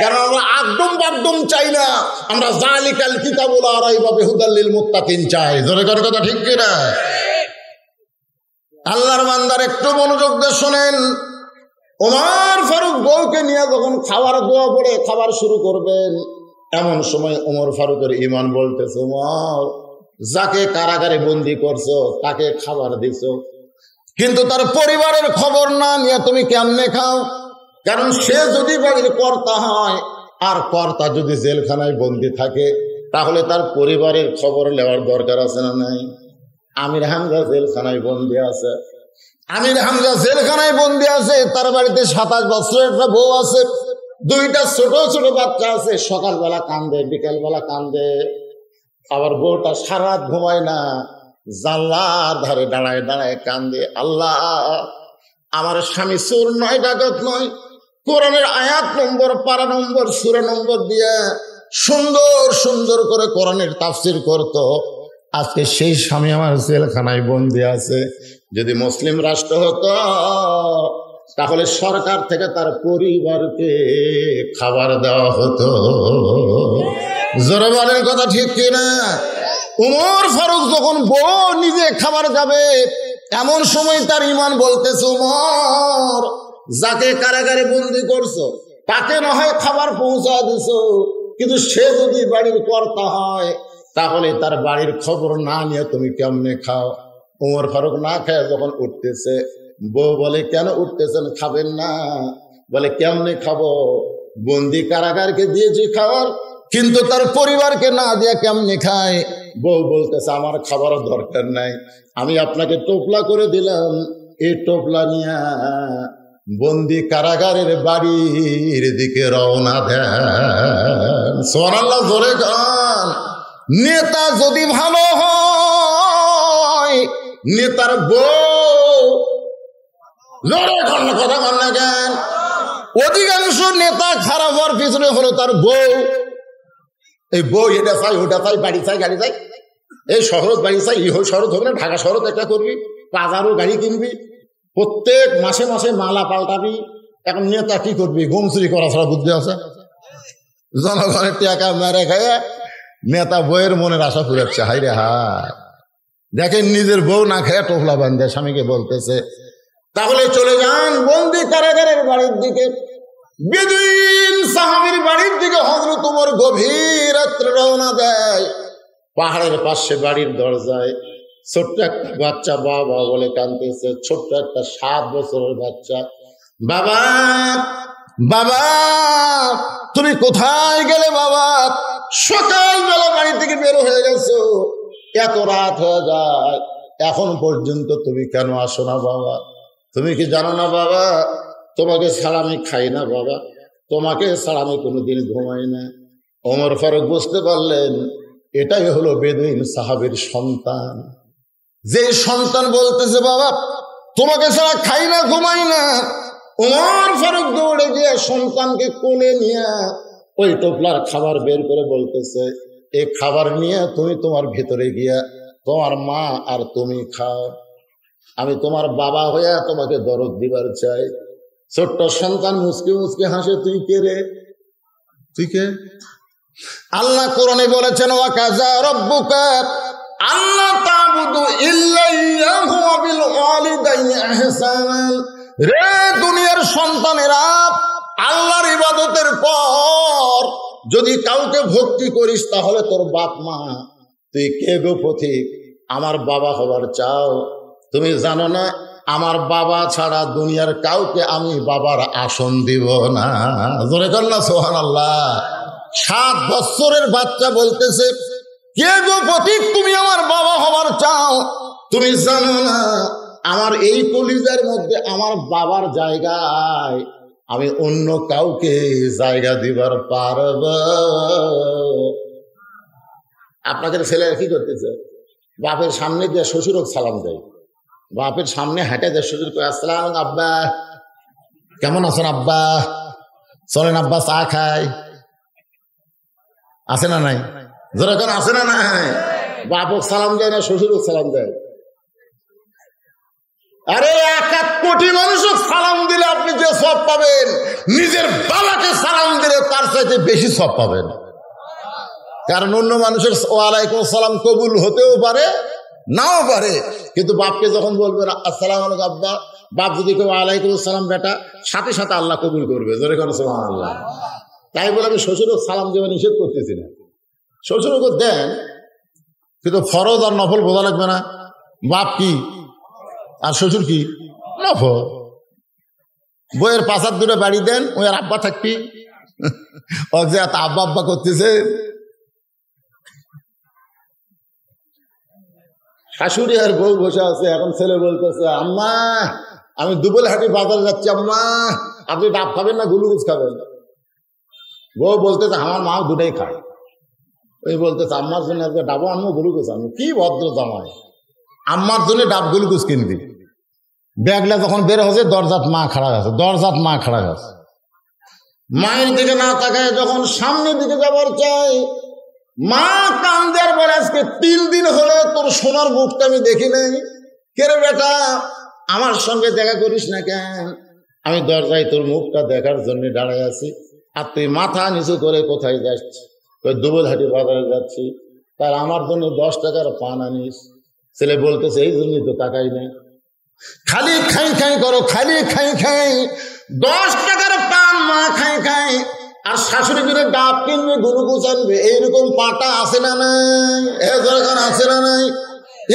কারণ আমরা আগডুম বাগডুম চাই না, আমরা জালিকাল কিতাবুল লা রাইবা ফিহি হুদাল লিল মুত্তাকিন চাই। জোরে কোন কথা ঠিক না? আল্লাহর বান্দার একটু মনোযোগ দিয়ে শোনেন। ওমর ফারুক বউকে নিয়ে যখন খাবার দোয়া পড়ে খাবার শুরু করবেন, এমন সময় ওমর ফারুকের ঈমান বলতেছে, ওমর যাকে কারাগারে বন্দি করছো তাকে খাবার দিছো, কিন্তু তার পরিবারের খবর না নিয়ে তুমি কেমনে খাও? কারণ সে যদি বাড়ির কর্তা হয় আর কর্তা যদি জেলখানায় বন্দি থাকে তাহলে তার পরিবারের খবর নেওয়ার দরকার আছে না নাই? আমির হামজা জেলখানায় বন্দি আছে, আমির হামজা জেলখানায় বন্দি আছে, তার বাড়িতে 27 বছরের একটা বউ আছে, 2টা ছোট ছোট বাচ্চা আছে। সকালবেলা কান্দে, বিকেলবেলা কান্দে, আবার বউটা সারা রাত ঘুমায় না, জানলার ধারে দাঁড়ায় দাঁড়ায় কান্দে, আল্লাহ আমার স্বামী চোর নয়, ডাকাত নয়, কোরআনের আয়াত নম্বর, পারা নম্বর, সূরা নম্বর দিয়ে সুন্দর সুন্দর করে কোরআনের তাফসীর করতো। আজকে সেই স্বামী আমার জেলখানায় বন্দি আছে। যদি মুসলিম রাষ্ট্র হতো তাহলে সরকার থেকে তার পরিবারকে খাবার দেওয়া হতো। জোরে বলেন কথা ঠিক কিনা? ওমর ফারুক যখন বউ নিজে খাবার যাবে এমন সময় তার ঈমান বলতেছে, ওমর যাকে কারাগারে বন্দি করছো তাকে না হয় খাবার পৌঁছা দিছো, কিন্তু সে যদি বাড়ির কর্তা হয় তাহলে তার বাড়ির খবর না নিয়ে তুমি কেমনে খাও? ওমর ফারুক না খায় যখন উঠতেছে, বউ বলে কেন উঠতেছেন, খাবেন না? বলে কেমনে খাবো, বন্দি কারাগারকে দিয়েছি খাবার, কিন্তু তার পরিবারকে না দিয়ে কেমনে খায়? বউ বলতেছে আমার খাবার দরকার নাই, আমি আপনাকে টোপলা করে দিলাম, এই টোপলা নিয়ে বন্দি কারাগারের বাড়ির দিকে রওনা দেন। সুবহানাল্লাহ, জোরে গান। নেতা যদি ভালো হয়, নেতার বউ কথা মান না কেন? অধিকাংশ নেতা খারাপ হওয়ার পিছনে হলো তার বউ। এই বউ এটা চাই, ওটা চাই, বাড়ি চাই, গাড়ি চাই, এই শহরত বাড়ি চাই, এই শহরত হবে না, ঢাকা শহরত একটা করবি, 5,000 গাড়ি কিনবি, প্রত্যেক মাসে মাসে মালা পাল্টাবি। এখন নেতা কি করবি? ঘুম চুরি করা ছাড়া বুদ্ধি আছে? জনগণের টাকা মেরে খাইয়া নেতা বইয়ের মনের আশা পুরাচ্ছে। হাই রে হায়, দেখেন নিজের বউ না খেয়ে টোপলা বান্ধে স্বামীকে বলতেছে। তাহলে চলে যান বন্দি কারাগারের বাড়ির দিকে, বেদুইন সাহাবীর বাড়ির দিকে হযরত ওমর গভীর রাত্রে রওনা দেয়। পাহাড়ের পাশে বাড়ির দরজায় ছোট্ট একটা বাচ্চা বাবা বলে কাঁদতেছে, ছোট্ট একটা 7 বছরের বাচ্চা। বাবা, বাবা তুমি কোথায় গেলে বাবা? সকালবেলা বাড়ি থেকে বের হয়ে গেছো, এত রাত হয়ে যায়, এখন পর্যন্ত তুমি কেন আসো না বাবা? তুমি কি জানো না বাবা, তোমাকে ছাড়া আমি খাই না বাবা, তোমাকে ছাড়া আমি কোনোদিন ঘুমাই না। ওমর ফারুক বুঝতে পারলেন এটাই হলো বেদুইন সাহাবীর সন্তান। যে সন্তান বলতেছে বাবা তোমাকে ছাড়া খাই না ঘুমাই না, ওমর ফারুক দৌড়ে গিয়ে সন্তানকে কোলে নিয়ে ওই টোপলার খাবার বের করে বলতেছে, এই খাবার নিয়ে তুমি তোমার ভিতরে গিয়া তোমার মা আর তুমি খাও, আমি তোমার বাবা হইয়া তোমাকে দরদ দিবার চাই। ছোট্ট সন্তান মুসকে মুসকে হাসে, তুই কে রে? তুই কে? আল্লাহ কোরআনে বলেছেন, ওয়া কাযা রাব্বুকা আল্লা তা'বুদু ইল্লা ইয়্যাহু ওয়া বিল ওয়ালিদাইনি ইহসানান। রে দুনিয়ার সন্তানেরা, আল্লাহর ইবাদতের পর যদি কাউকে ভক্তি করিস তাহলে তোর বাপ মা, তুই কে গো পথিক? আমার বাবা হবার চাও? তুমি জানো না আমার বাবা ছাড়া দুনিয়ার কাউকে আমি বাবার আসন দিব না। জোরে কর না সুবহানাল্লাহ। 7 বছরের বাচ্চা বলতেছে, কে গো পথিক তুমি আমার বাবা হবার চাও? তুমি জানো না আমার এই কলিজার মধ্যে আমার বাবার জায়গায় আমি অন্য কাউকে জায়গা দিবার পারব? আপনাদের ছেলেরা কি করতেছে? বাপের সামনে দিয়ে শ্বশুরক সালাম দেয়, বাপের সামনে হেঁটে দেয়, শ্বশুর করে আসসালাম আব্বা, কেমন আছেন আব্বা, চলেন আব্বা চা খাই। আছে না নাই? যেরকম আছে না নাই? বাপক সালাম দেয় না, শ্বশুরক সালাম দেয়। আরে 1 কোটি মানুষও সালাম দিলে আপনি যে সব পাবেন, নিজের বাবাকে সালাম দিলে তার চাইতে বেশি সব পাবেন। কারণ অন্য মানুষের ওয়ালাইকুম আসসালাম কবুল হতেও পারে, নাও পারে, কিন্তু বাপকে যখন বলবেন আসসালাম আলাইকুম আব্বা, বাপ যদি কেউ ওয়ালাইকুম আসসালাম বেটা, সাথে সাথে আল্লাহ কবুল করবে। জোরে করে সুবহানাল্লাহ। তাই বলে আমি শ্বশুরও সালাম দেওয়া নিষেধ করতেছি না, শ্বশুরকে দেন, কিন্তু ফরজ আর নফল বোঝা লাগবে না। বাপ কি আর শ্বশুর কি? নফল। বইয়ের 5 দূরে বাড়ি দেন, ওই আর আব্বা থাকবি, ও যে এত আব্বা আব্বা করতেছে। শাশুড়ি আর বউ বসে আছে, এখন ছেলে বলতেছে, আম্মা আমি দুবলহাটি বাজার যাচ্ছি, আম্মা আপনি ডাব খাবেন না গ্লুকোজ খাবেন? বউ বলতেছে আমার মা দুটাই খায়। ওই বলতেছে আম্মার জন্য আজকে ডাবো আনবো, গ্লুকোজ আনবো। কি ভদ্র জামাই, আম্মার জন্য ডাব গ্লুকোজ কিনবি। ব্যাগলা যখন বের হচ্ছে দরজাত মা খাড়া গেছে, দরজাত মা খাড়া গেছে। মায়ের দিকে না তাকায় যখন সামনের দিকে যাবার চাই, মা কান্দে আর বলে, আজকে 3 দিন হলে তোর সোনার মুখটা আমি দেখি নাই। কে রে বেটা, আমার সঙ্গে দেখা করিস না কেন? আমি দরজায় তোর মুখটা দেখার জন্য দাঁড়ায় আছি, আর তুই মাথা নিচু করে কোথায় যাচ্ছিস? দুবলহাটি বাজারে যাচ্ছি। তার আমার জন্য 10 টাকার পান আনিস। ছেলে বলতেছে এই জন্যই তো টাকাই নেই, খালি খাই খাই করো, খালি খাই খাই। 10 টাকার পান মা খাই খাই, আর শাশুড়ি করে ডাব কিনবে, গ্লুকোজ আনবে। এইরকম পাটা আছে না নাই? এরকম আছে না নাই?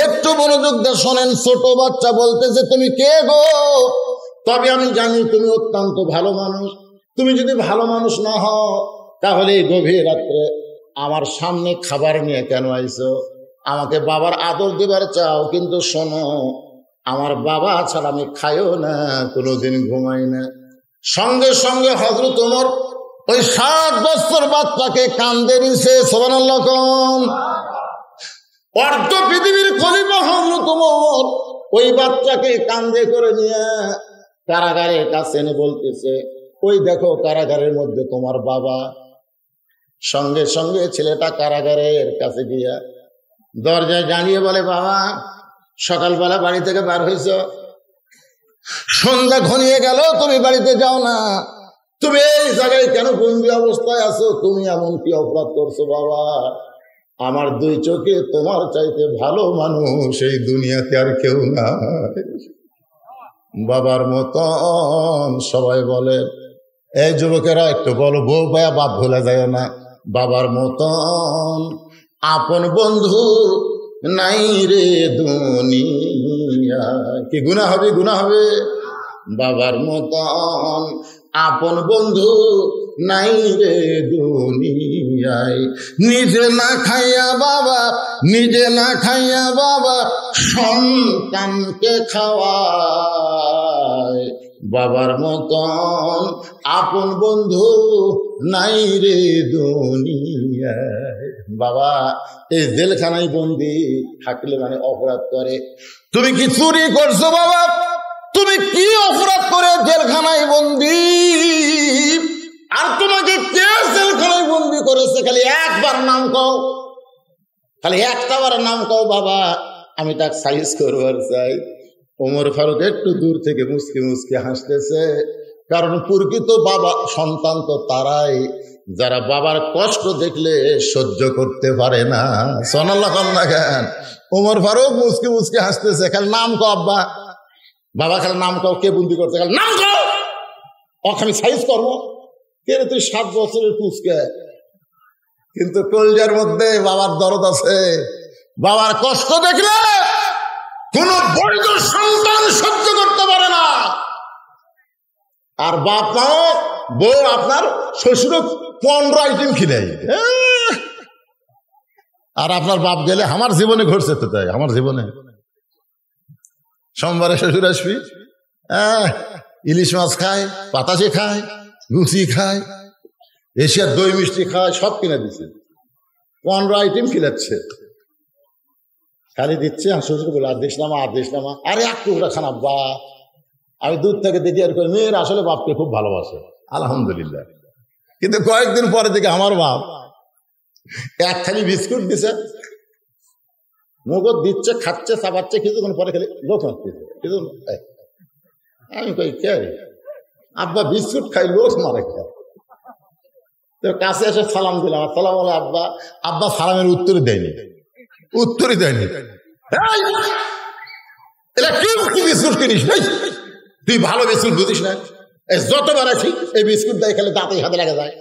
একটু মনোযোগ দিয়ে শোনেন। ছোট বাচ্চা বলতেছে, তুমি কে গো? তবে আমি জানি তুমি অত্যন্ত ভালো মানুষ। তুমি যদি ভালো মানুষ না হও তাহলে এই গভীর রাত্রে আমার সামনে খাবার নিয়ে কেন আইছো? আমাকে বাবার আদর দিবার চাও, কিন্তু শোনো আমার বাবা ছাড়া আমি খাইও না, কোনোদিন ঘুমাই না। সঙ্গে সঙ্গে হযরত ওমর ওই 7 বছর বাচ্চাকে কান্দে নিছে। সুবহানাল্লাহ। অর্ধ পৃথিবীর খলিফা হযরত ওমর ওই বাচ্চাকে কান্দে করে নিয়ে কারাগারের কাছে এনে বলতেছে, ওই দেখো কারাগারের মধ্যে তোমার বাবা। সঙ্গে সঙ্গে ছেলেটা কারাগারের কাছে গিয়া দরজায় জানিয়ে বলে, বাবা সকালবেলা বাড়ি থেকে বার হয়েছ, সন্ধ্যা ঘনিয়ে গেল, তুমি বাড়িতে যাও না, তুমি এই জায়গায় কেন বন্দি অবস্থায় আছো? তুমি এমন কি অপরাধ করছো বাবা? আমার দুই চোখে তোমার চাইতে ভালো মানুষ এই দুনিয়াতে আর কেউ না। বাবার মতন সবাই বলে, এই যুবকেরা একটু বলো, বউ পায়া বাপ ভুলে যায় না। বাবার মতন আপন বন্ধু নাই রে দুনিয়া। কি গুনাহ হবে? গুনাহ হবে। বাবার মতন আপন বন্ধু নাই রে দুনিয়ায়। নিজে না খাইয়া বাবা, নিজে না খাইয়া বাবা সন্তানকে খাওয়ায়। বাবার মতন আপন বন্ধু নাই রে দুনিয়ায়। বাবা এই জেলখানায় বন্দি থাকলে মানে অপরাধ করে। তুমি কি চুরি করছো বাবা? তুমি কি অপরাধ করে জেলখানায় বন্দি? আর তোমাকে কে জেলখানায় বন্দি করেছে? খালি একবার নাম কও, খালি একটা বার নাম কও বাবা, আমি তাকে সাইজ করবার চাই। ওমর ফারুক একটু দূর থেকে মুসকে মুসকে হাসতেছে, কারণ প্রকৃত বাবা সন্তান তো তারাই যারা বাবার কষ্ট দেখলে সহ্য করতে পারে না। সুবহানাল্লাহ না কেন? ওমর ফারুক মুসকে মুসকে হাসতেছে, খালি নাম কও আব্বা, বাবা খালি নাম কও, কে বন্দি করতে? খালি নাম কও, ওকে আমি সাইজ করবো। কে রে তুই? 7 বছরের পুচকে, কিন্তু কলজার মধ্যে বাবার দরদ আছে। বাবার কষ্ট দেখলে কোন বৈধ সন্তান সহ্য করতে পারে না। আর বাপ নাও বউ আপনার শ্বশুর 15 আইটেম খিলাই, আর আপনার বাপ গেলে আমার জীবনে ঘটছে তো তাই। আমার জীবনে সোমবারে শ্বশুর আসবি, ইলিশ মাছ খায়, পাতাশে খায়, লুচি খায়, এশিয়ার দই মিষ্টি খায়, সব কিনে দিচ্ছে। 15 আইটেম খিলাচ্ছে, খালি দিচ্ছে। আর শ্বশুর বলে আর দিস না মা, আর দিস না মা। আরে এক টুকরা খান আব্বা। আমি দূর থেকে দেখি আর কই মেয়ের আসলে বাপকে খুব ভালোবাসে, আলহামদুলিল্লাহ। কিন্তু কয়েকদিন পরে দেখি আমার বাপ এক খালি বিস্কুট দিছে, মগজ দিচ্ছে, খাচ্ছে, চাবাচ্ছে, কিছুক্ষণ পরে খালি লোক মারতেছে। আমি কই কে? আব্বা বিস্কুট খাই, লোক মারে খায়। তো কাছে এসে সালাম দিলাম, আসসালাম আলাইকুম আব্বা। আব্বা সালামের উত্তরই দেয়নি, উত্তরই দেয়নি। কি বিস্কুট কিনিস? তুই ভালো বিস্কুট বুঝিস না? যতবার আছি এই বিস্কুট দেয়, খেলে দাঁতে হাতে লাগা যায়।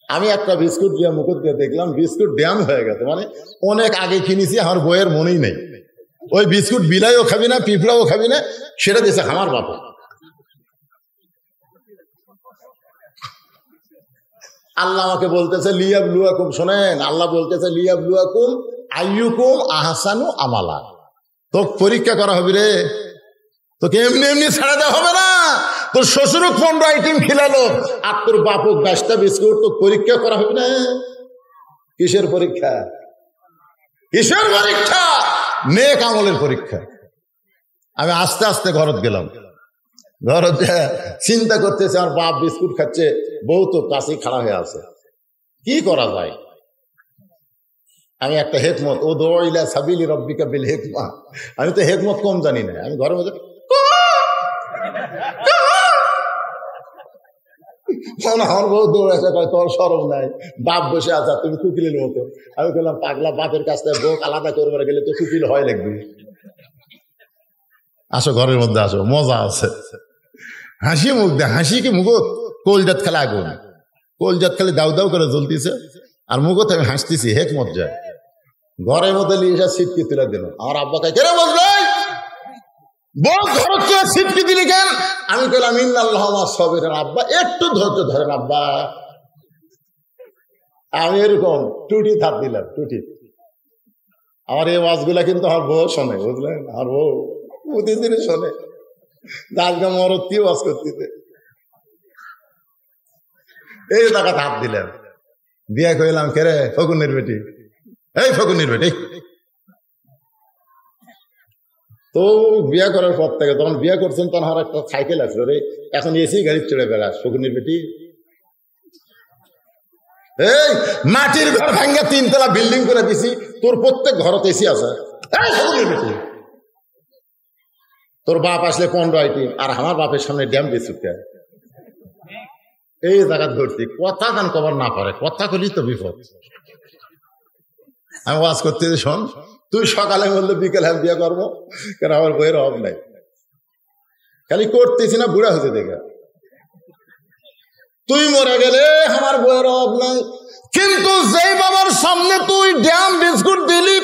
আমি একটা বিস্কুট দিয়ে মুকুট দিয়ে দেখলাম বিস্কুট ড্যাম হয়ে গেছে, মানে অনেক আগে কিনেছি, আমার বইয়ের মনেই নেই। ওই বিস্কুট বিলাইও খাবি না, পিঁপড়াও খাবি না, সেটা দিয়েছে আমার বাবা। আল্লাহ আমাকে বলতেছে লিয়াবলুয়াকুম, শোনেন, আল্লাহ বলতেছে লিয়াবলুয়াকুম আইয়ুকুম আহসানু আমালা। তোর পরীক্ষা করা হবে রে, তোকে এমনি এমনি ছেড়ে দেওয়া হবে না। তোর শ্বশুর 15 আইটেম খিলালো, আর তোর বাপক 10টা বিস্কুট, তোর পরীক্ষা করা হবে না। কিসের পরীক্ষা? কিসের পরীক্ষা? নেক আমলের পরীক্ষা। আমি আস্তে আস্তে ঘরত গেলাম, ঘরত চিন্তা করতেছে, আমার বাপ বিস্কুট খাচ্ছে, বউ তো কাছেই খাড়া হয়ে আছে, কি করা যায়? আমি একটা হেকমত, ও দৌড়া সাবিলি রব্বিকা বিল হেকমা, আমি তো হেকমত কম জানি না। আমি ঘরের মধ্যে আমার বউ দৌড়াছে, তোর সরম নাই, বাপ বসে আছে, তুমি কুকিলের মতো। আমি বললাম পাগলা, বাপের কাছ থেকে বউ আলাদা করবার গেলে তো কুকিল হয় লাগবে। আসো ঘরের মধ্যে আসো, মজা আছে। হাসি মুখ দে, হাসি কি মুখত কলজাত খেলা আগুন, কলজাত খেলে দাউ দাউ করে জ্বলতেছে, আর মুখত আমি হাসতেছি, হেকমত যায়। ঘরের মধ্যে নিয়ে এসে সিটকি তুলে দিল। আমার আব্বাকে কেন বললেন বউ ঘর সিটকি দিলি কেন? আমি বললাম ইন্নাল্লাহ মা সাবিরিন। আব্বা একটু ধৈর্য ধরেন আব্বা। আমি এরকম টুটি ধাপ দিলাম, টুটি। আমার এই ওয়াজগুলা কিন্তু আমার বউ শোনে, বুঝলেন? আমার বউ প্রতিদিনই শোনে। আজকে মরদ কি ওয়াজ করতেছে, এই টাকা ধাপ দিলাম। বিয়ে কইলাম, কেরে ফকুনের বেটি, এই ফকুনের বেটি। তো বিয়ে করার পর থেকে, তখন বিয়ে করছেন, তখন আমার একটা সাইকেল আসলো রে, এখন এসি গাড়ি চড়ে বেড়াস ফকুনের বেটি। এই মাটির ঘর ভাঙ্গা 3 তলা বিল্ডিং করে দিছি, তোর প্রত্যেক ঘরতে এসি আছে। তোর বাপ আসলে 15 আইটেম, আর আমার বাপের সামনে ড্যাম বিস্কুট। এই জায়গা ধরছি, কথা গান কবার না পারে, কথা কলি তো বিপদ। আমি ওয়াজ করতে শোন, তুই সকালে বললে বিকেলে আমি বিয়ে করবো, কেন আমার বইয়ের অভাব নাই, খালি করতেছি না বুড়া হতে দেখে। তুই মরে গেলে আমার বইয়ের অভাব নাই, কিন্তু যেই বাবার সামনে তুই ড্যাম বিস্কুট দিলি,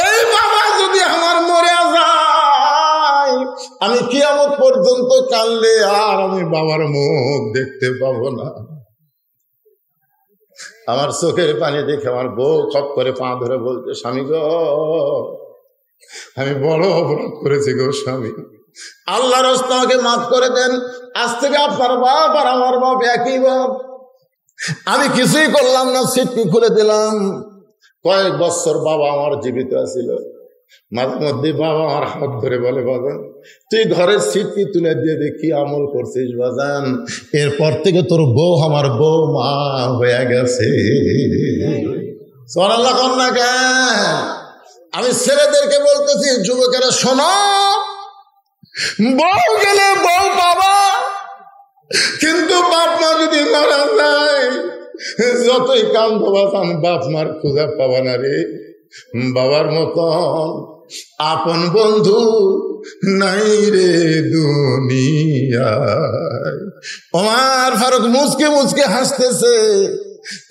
এই বাবা যদি আমার মরে যায়, আমি কিয়ামত পর্যন্ত কানলে আর আমি বাবার মুখ দেখতে পাবো না। আমার চোখের পানি দেখে আমার বউ খপ করে পা ধরে বলতে, স্বামী গো, আমি বড় অপরাধ করেছি গো স্বামী, আল্লাহর রাস্তায় আমাকে মাফ করে দেন। আজ থেকে আপনার বাপ আর আমার বাপ একই বাপ, আমি কিছুই করলাম না, সিটটি খুলে দিলাম। কয়েক বছর বাবা আমার জীবিত ছিল, মাঝে মধ্যে বাবা আমার হাত ধরে বলে, বাজান তুই ঘরের সিটটি তুলে দিয়ে দেখি আমল করছিস বাজান, এরপর থেকে তোর বউ আমার বউ মা হয়ে গেছে। সুবহানাল্লাহ কর না কেন? আমি ছেলেদেরকে বলতেছি, যুবকেরা শোনো, বউ গেলে বউ বাবা, কিন্তু বাপ মা যদি মারা যায়, যতই কান্দো বাজান, বাপ মার খুঁজে পাবা না রে। বাবার মতন আপন বন্ধু নাই রে দুনিয়ায়। ওমর ফারুক মুচকে মুচকে হাসতেছে,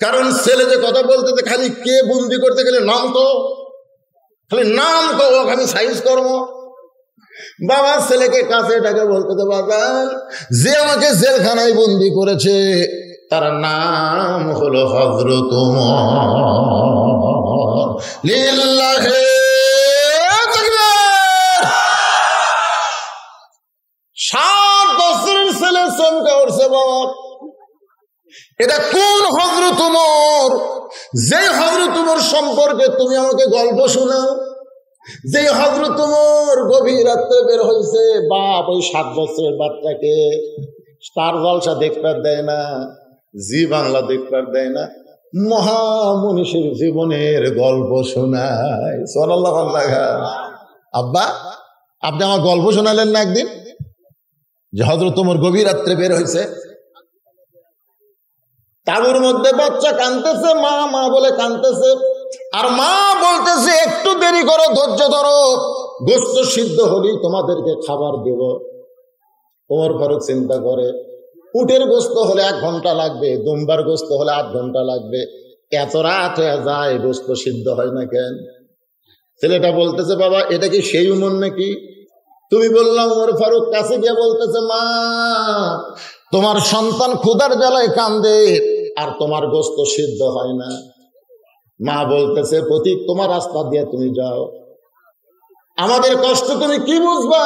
কারণ ছেলে যে কথা বলতেছে, খালি কে বন্দি করতে গেলে নাম তো, খালি নাম তো, আমি সাইজ করবো। বাবা ছেলেকে কাছে ডাকে বলতেছে, বাজান যে আমাকে জেলখানায় বন্দি করেছে তার নাম হলো হযরত ওমর। লিল্লাহি তাকবীর। 7 বছরের ছেলে চমকে উঠছে, বাবা এটা কোন হযরত ওমর? যে হযরত ওমর সম্পর্কে তুমি আমাকে গল্প শোনাও, যে হযরত ওমর গভীর রাত্রে বের হয়েছে, বাপ ওই 7 বছরের বাচ্চাকে স্টার জলসা দেখবার দেয় না, জি বাংলা দেখবার দেয় না, মহামনীষীর জীবনের গল্প শোনায়। সুবহানাল্লাহ। আব্বা আপনি আমার গল্প শোনালেন না একদিন, যে হযরত ওমর গভীর রাত্রে বের হয়েছে, তাঁবুর মধ্যে বাচ্চা কাঁদতেছে, মা মা বলে কাঁদতেছে, আর মা বলতেছে একটু দেরি করো, ধৈর্য ধরো, গোশত সিদ্ধ হলেই তোমাদেরকে খাবার দেব। ওমর ফারুক চিন্তা করে, উটের গোশত হলে 1 ঘন্টা লাগবে, দুম্বার গোশত হলে 8 ঘন্টা লাগবে, এত রাত হয়ে যায়, গোশত সিদ্ধ হয় না কেন? ছেলেটা বলতেছে, বাবা এটা কি সেই উমর নাকি? তুমি বললাম। ওমর ফারুক কাছে গিয়ে বলতেছে, মা তোমার সন্তান ক্ষুধার জ্বালায় কান্দে আর তোমার গোশত সিদ্ধ হয় না। মা বলতেছে, প্রতীক তোমার রাস্তা দিয়ে তুমি যাও, আমাদের কষ্ট তুমি কি বুঝবা?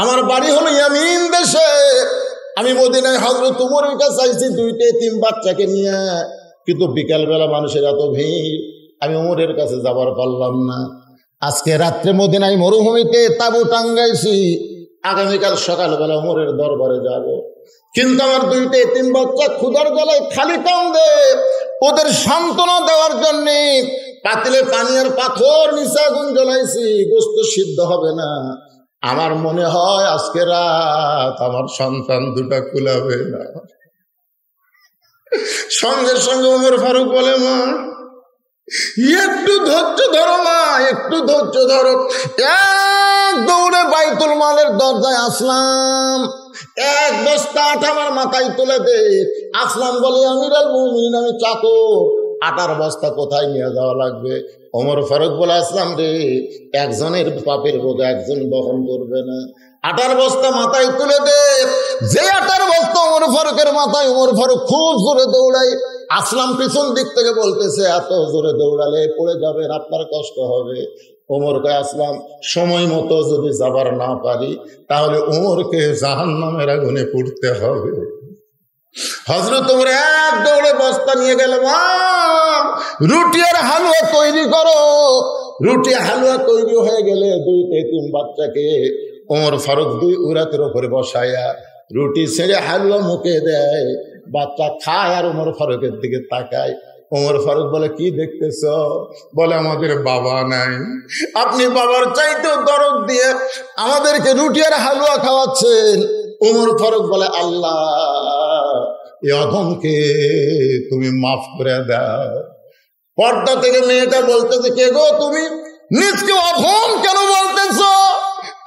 আমার বাড়ি হলো ইয়ামিন দেশে, আমি মদিনায় হযরত ওমরের কাছে চাইছি 2টা এতিম বাচ্চাকে নিয়ে, কিন্তু বিকালবেলা মানুষের এত ভিড়, আমি ওমরের কাছে যাবার পারলাম না। আজকে রাত্রে মদিনায় মরুভূমিতে তাঁবু টাঙ্গাইছি, আগামীকাল সকালবেলা ওমরের দরবারে যাব, কিন্তু আমার 2টা এতিম বাচ্চা ক্ষুধার জ্বালায় খালি কান্দে, ওদের সান্ত্বনা দেওয়ার জন্য পাতিলে পানি আর পাথর নিচে আগুন জ্বলাইছি, গোশত সিদ্ধ হবে না। আমার মনে হয় আজকে রাত আমার সন্তান 2টা কুলাবে না। সঙ্গে সঙ্গে ওমর ফারুক বলে, মা একটু ধৈর্য ধরো, মা একটু ধৈর্য ধরো। এক দৌড়ে বাইতুল মালের দরজায় আসলাম, 1 বস্তা আটা আমার মাথায় তুলে দে। আসলাম বলে, আমিরুল মুমিনিন আমি চাকর, আটার বস্তা কোথায় নিয়ে যাওয়া লাগবে? ওমর ফারুক বলে, আসলাম রে, একজনের পাপের বোঝা একজন বহন করবে না, আটার বস্তা মাথায় তুলে দে। যে আটার বস্তা ওমর ফারুকের মাথায়, ওমর ফারুক খুব জোরে দৌড়াই। আসলাম পিছন দিক থেকে বলতেছে, এত জোরে দৌড়ালে পড়ে যাবেন, আপনার কষ্ট হবে। ওমর কয়, আসলাম সময় মতো যদি যাবার না পারি তাহলে ওমরকে জাহান্নামের আগুনে পুড়তে হবে। হযরত ওমর এক দৌড়ে বস্তা নিয়ে গেল, মা রুটি আর হালুয়া তৈরি করো। রুটি হালুয়া তৈরি হয়ে গেলে 2টা এতিম বাচ্চাকে ওমর ফারুক 2 উরাতের উপরে বসায়া রুটি ছেড়ে হালুয়া মুখে দেয়, বাচ্চা খায় আর ওমর ফারুকের দিকে তাকায়। ওমর ফারুক বলে, কি দেখতেছ? বলে, আমাদের বাবা নাই, আপনি বাবার চাইতেও দরদ দিয়ে আমাদেরকে রুটি আর হালুয়া খাওয়াচ্ছেন। ওমর ফারুক বলে, আল্লাহ এ অধমকে তুমি মাফ করে দাও। পর্দা থেকে মেয়েটা বলতেছে, কে গো তুমি? নিজকে অধম কেন বলতেছ?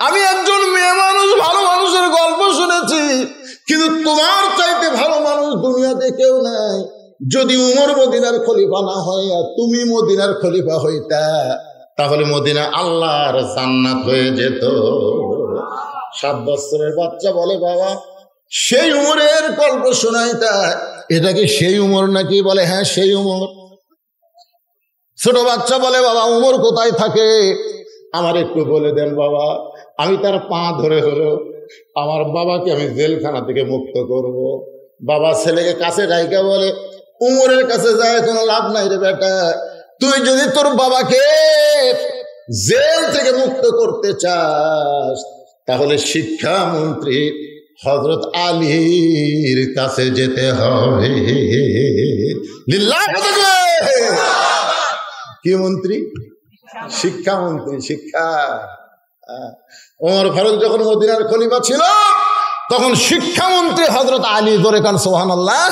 আমি একজন মেয়ে মানুষ, ভালো মানুষের গল্প শুনেছি, কিন্তু তোমার চাইতে ভালো মানুষ দুনিয়াতে কেউ নাই। যদি উমর মদিনার খলিফা না হয় আর তুমি মদিনার খলিফা হইতা, তাহলে মদিনা আল্লাহর জান্নাত হয়ে যেত। 7 বছরের বাচ্চা বলে, বাবা সেই উমরের গল্প শোনাইতা। এটা কি সেই উমর নাকি? বলে হ্যাঁ সেই উমর। ছোট বাচ্চা বলে, বাবা উমর কোথায় থাকে? আমার একটু বলে দেন বাবা, আমি তার পা ধরে হলো আমার বাবাকে আমি জেলখানা থেকে মুক্ত করব। বাবা ছেলেকে কাছে ডাইকা বলে, উমরের কাছে যায় কোনো লাভ নাই রে বেটা। তুই যদি তোর বাবাকে জেল থেকে মুক্ত করতে চাস, তাহলে শিক্ষামন্ত্রী হযরত আলীর কাছে যেতে হবে। কি মন্ত্রী? শিক্ষামন্ত্রী। শিক্ষা। ওমর ফারুক যখন মদিনার খলিফা ছিল, তখন শিক্ষামন্ত্রী হযরত আলী, জোরে কান সুবহানাল্লাহ,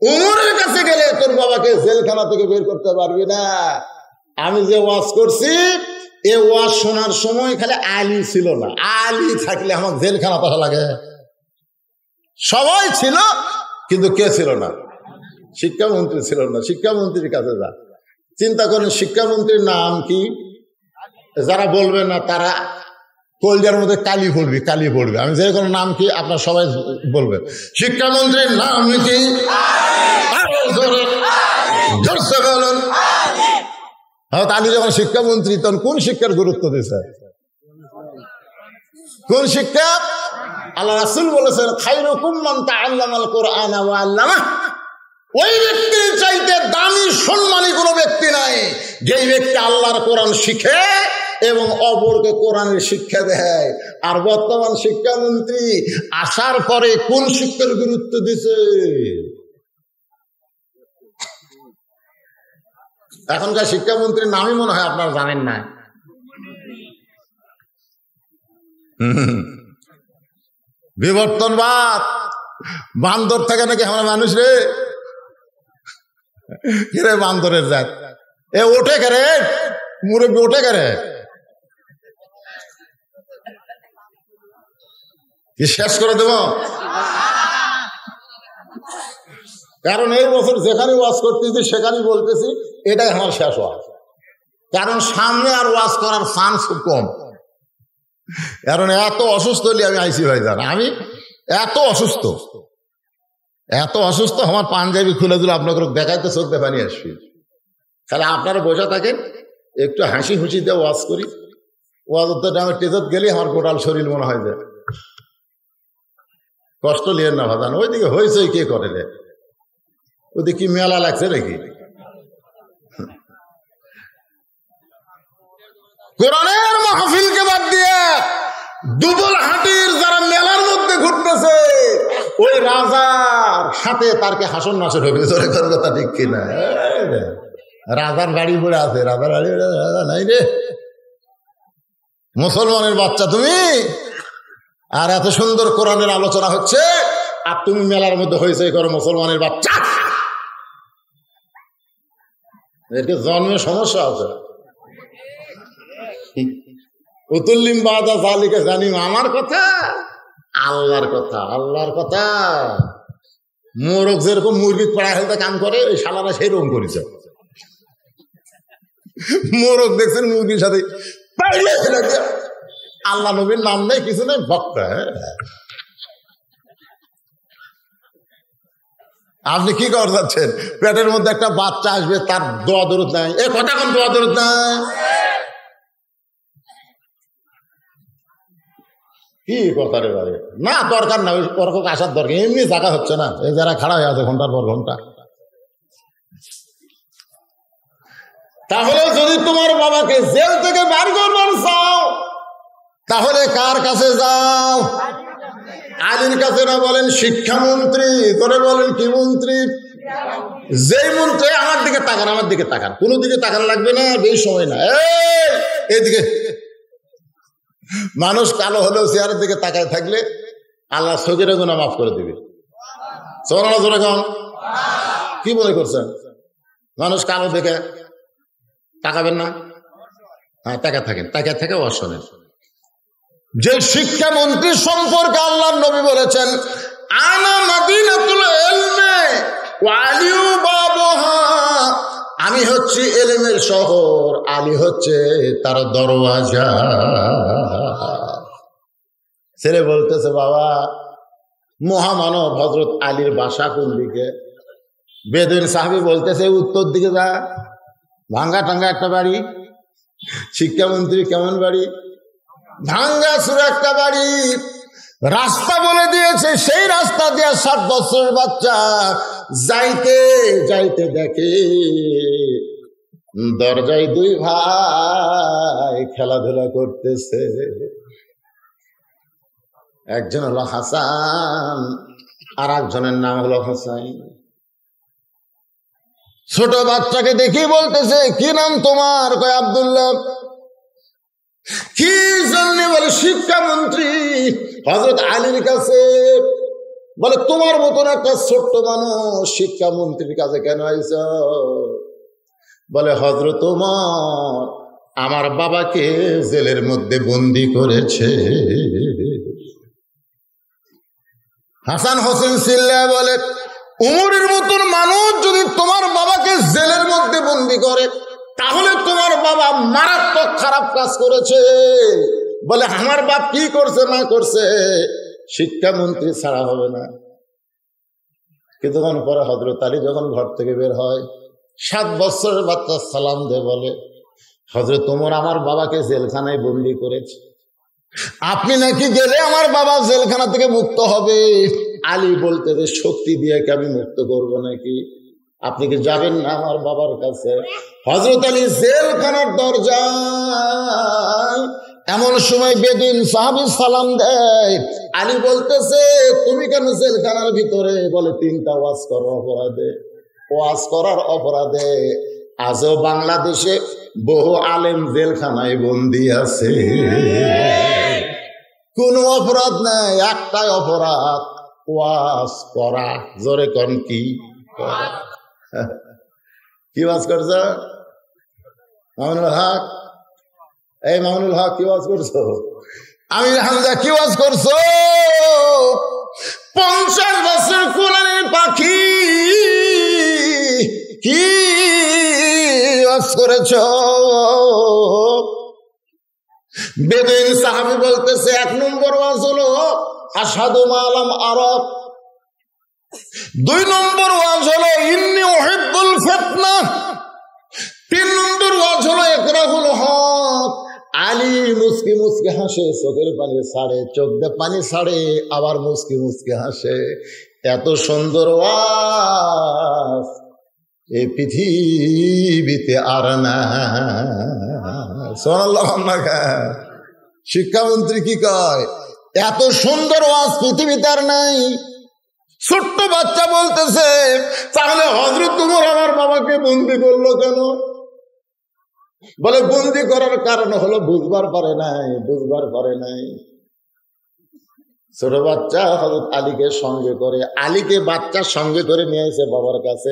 উমরের কাছে গেলে তোর বাবাকে জেলখানা থেকে বের করতে পারবি না। আমি যে ওয়াজ করছি, এ ওয়াজ শোনার সময় খালি আলী ছিল না, আলী থাকলে আমার জেলখানা পাঠা লাগে। সবাই ছিল, কিন্তু কে ছিল না? শিক্ষামন্ত্রী ছিল না। শিক্ষামন্ত্রীর কাছে যা। চিন্তা করেন শিক্ষামন্ত্রীর নাম কি? যারা বলবে না তারা কলজার মধ্যে কালি পড়বে, কালি পড়বে। আমি যে কোনো নাম কি আপনার সবাই বলবেন। শিক্ষামন্ত্রীর নাম কি? বলুন। আলী যখন শিক্ষামন্ত্রী, তখন কোন শিক্ষার গুরুত্ব দিয়েছে? কোন শিক্ষা? আল্লাহ রাসূল বলেছেন, খায়রুকুম মান তাআল্লামাল কুরআনা ওয়া আল্লামাহ। ওই ব্যক্তির চাইতে দামি সম্মানী কোনো ব্যক্তি নাই, যেই ব্যক্তি আল্লাহর কোরআন শিখে এবং অপরকে কোরআনের শিক্ষা দেয়। আর বর্তমান শিক্ষামন্ত্রী আসার পরে কোন শিক্ষার গুরুত্ব দিছে? এখনকার শিক্ষামন্ত্রীর নামই মনে হয় আপনারা জানেন না। বিবর্তনবাদ। বান্দর থাকে নাকি আমরা মানুষ রে? কিরে বান্দরের জাত, এ ওঠে করে মুরব্বী, ওঠে করে কি শেষ করে দেব? কারণ এই বছর যেখানে ওয়াজ করতেছি সেখানেই বলতেছি এটাই আমার শেষ ওয়াজ। কারণ সামনে আর ওয়াজ করার চান্স খুব কম। কারণ এত অসুস্থ হলে আমি আইসি ভাই জান, আমি এত অসুস্থ আমার পাঞ্জাবি খুলে দিল আপনাকে দেখাইতে চোখতে পানি আসবি। তাহলে আপনারা বসে থাকেন, একটু হাসি খুশি দিয়ে ওয়াজ করি। ওয়াজের টাইমে টেজত গেলে আমার গোটাল শরীর মনে হয় যে কষ্ট লিয়েন না ভাজান। ওইদিকে হয়েছে কে করে রে? ওদিকে কি মেলা লাগছে নাকি? কোরআনের মাহফিলকে বাদ দিয়ে দুবল হাটির যারা মেলার মধ্যে ঘুরতেছে, ওই রাজার সাথে তারকে হাসন নাসর হবে। জোরে কথা ঠিক কিনা? রাজার বাড়ি পড়ে আছে, রাজার বাড়ি রাজা নাই রে। মুসলমানের বাচ্চা তুমি, আর এত সুন্দর কোরআনের আলোচনা হচ্ছে, আর তুমি মেলার মধ্যে হয়েছে করো মুসলমানের বাচ্চা। একে জন্মে সমস্যা আছে। উতুল্লিম বাদা জালিকা জানিম, আমার কথা আল্লাহর কথা, আল্লাহর কথা। মোরগ যেরকম মুরগি পড়া হেলতে কাম করে, ওই শালারা সেই রকম করেছে। মোরগ দেখছেন মুরগির সাথে আল্লাহ নবীর নাম নেই, কিছু নেই, বক্তা। আপনি কি করে যাচ্ছেন? পেটের মধ্যে একটা বাচ্চা আসবে, তার দোয়া দরুদ নাই। এ কথা কোন দোয়া দরুদ নাই? কি কথা রে ভাই? না দরকার না, ওই পরক আসার দরকার এমনি জায়গা হচ্ছে না। এই যারা খাড়া হয়ে আছে ঘন্টার পর ঘন্টা। তাহলে যদি তোমার বাবাকে জেল থেকে বার করবার চাও, তাহলে কার কাছে যাও? আলীর কাছে না, বলেন শিক্ষামন্ত্রী, করে বলেন কি মন্ত্রী? যেই মন্ত্রী আমার দিকে তাকান, আমার দিকে তাকান, কোনো দিকে তাকান লাগবে না, বেশ সময় না। এইদিকে মানুষ কালো হলেও চেয়ারের দিকে তাকায় থাকলে আল্লাহ সগীরা গুনাহ মাফ করে দিবে। সোনা জোরে কন। কি মনে করছেন মানুষ কালো দেখে তাকাবেন না? হ্যাঁ, টাকা থাকেন, টাকা থেকে অশোনেন। যে শিক্ষামন্ত্রী সম্পর্কে আল্লাহর নবী বলেছেন, আনা মাদিনাতুল ইলমি ওয়া আলিউ বাবুহা, আমি হচ্ছি এলেমের শহর, আলী হচ্ছে তার দরওয়াজা। ছেলে বলতেছে, বাবা মহামানব হযরত আলীর বাসা কোন দিকে? বেদুইন সাহাবী বলতেছে, উত্তর দিকে যা, ভাঙ্গা টাঙ্গা একটা বাড়ি। শিক্ষামন্ত্রী কেমন বাড়ি? ভাঙ্গা চুরা একটা বাড়ি। রাস্তা বলে দিয়েছে, সেই রাস্তা দিয়ে 7 বছরের বাচ্চা যাইতে যাইতে দেখে দরজায় 2 ভাই খেলাধুলা করতেছে। একজন হলো হাসান, আর একজনের নাম হলো হোসাইন। ছোট বাচ্চাকে দেখি বলতেছে, কি নাম তোমার? কয় আব্দুল্লাহ। কি জন্য? বলে শিক্ষামন্ত্রী হযরত আলীর কাছে। বলে তোমার মতন একটা ছোট্ট মানুষ শিক্ষামন্ত্রীর কাছে কেন আইছ? বলে হযরত ওমর আমার বাবাকে জেলের মধ্যে বন্দি করেছে। হাসান হোসেন চিল্লায় বলে, উমরের মতন মানুষ যদি তোমার বাবাকে জেলের মধ্যে বন্দি করে, তাহলে তোমার বাবা মারাত্মক খারাপ কাজ করেছে। বলে আমার বাপ কি করছে না করছে শিক্ষামন্ত্রী ছাড়া হবে না। কিছুক্ষণ পরে হযরত আলী যখন ঘর থেকে বের হয়, 7 বছরের বাচ্চা সালাম দিয়ে বলে, হযরত ওমর আমার বাবাকে জেলখানায় বন্দি করেছে, আপনি নাকি গেলে আমার বাবা জেলখানা থেকে মুক্ত হবে। আলী বলতে, শক্তি দিয়ে কি আমি মুক্ত করবো নাকি? আপনি কি যাবেন না আমার বাবার কাছে? হযরত আলী জেলখানার দরজায়। এমন সময় বেদুইন সাহাবী সালাম দেয়। আলী বলতেছে, তুমি কেন জেলখানার ভিতরে? বলে 3টা ওয়াজ করার অপরাধে। ওয়াজ করার অপরাধে আজও বাংলাদেশে বহু আলেম জেলখানায় বন্দী আছে। কোন অপরাধ নাই, একটাই অপরাধ, ওয়াজ করা। জোরে কোন কি? কি ওয়াজ করছ মামুনুল হক? এই মামুনুল হক কি ওয়াজ করছো? আমির হামজা কি ওয়াজ করছো? 50 বছর কোরআনের পাখি কি ওয়াজ করেছ? বেদুইন সাহাবী বলতেছে, 1 নম্বর ওয়াজ হলো আশহাদু মা লাম আরাব। 2 নম্বর ওয়াজ হলো ইন্নী উহিব্বুল ফিতনা। 3 নম্বর ওয়াজ হলো ইকরাহুল হক। আলী মুস্কি মুস্কি হাসে, চোখের পানি ছাড়ে, চোখ দিয়ে পানি ছাড়ে, আবার মুস্কি মুস্কি হাসে। এত সুন্দর ওয়াজ এই পৃথিবীতে আর না। শিক্ষামন্ত্রী কি কয়? এত সুন্দর ওয়াজ পৃথিবীতে আর নাই। ছোট্ট বাচ্চা বলতেছে, তাহলে হযরত ওমর আমার বাবাকে বন্দি করলো কেন? বলে বন্দি করার কারণ হলো বুঝবার পারে নাই। ছোট বাচ্চা হযরত আলীকে সঙ্গে করে, আলীকে বাচ্চার সঙ্গে করে নিয়ে এসে বাবার কাছে।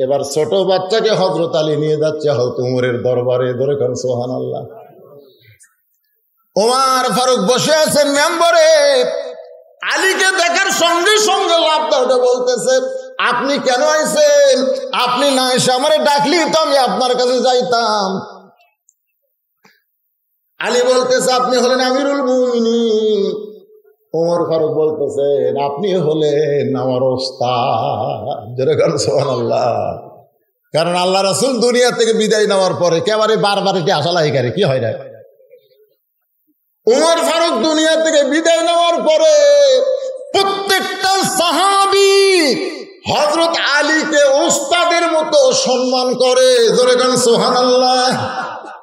এবার ছোট বাচ্চাকে হযরত আলী নিয়ে যাচ্ছে হযরত ওমরের দরবারে। ধরে করেন সুবহানাল্লাহ। ওমর ফারুক বসে আছেন মেম্বরে। আলীকে দেখার সঙ্গে সঙ্গে লাফটা উঠে বলতেছে, আপনি কেন আইছেন? আপনি না এসে আমারে ডাকলি তো আমি আপনার কাছে যাইতাম। আলী বলতেছে, আপনি হলেন আমিরুল মুমিনিন। ওমর ফারুক বলতেছেন, আপনি হলেন আমার ওস্তাদ। যেরকম সুবহানাল্লাহ। কারণ আল্লাহ রাসূল দুনিয়া থেকে বিদায় নেওয়ার পরে একেবারে বারবার এটি আসা লাগে, কি হয় না? ওমর ফারুক দুনিয়া থেকে বিদায় নেওয়ার পরে প্রত্যেকটা সাহাবী হযরত আলীকে ওস্তাদের মতো সম্মান করে। যেরকম সুবহানাল্লাহ।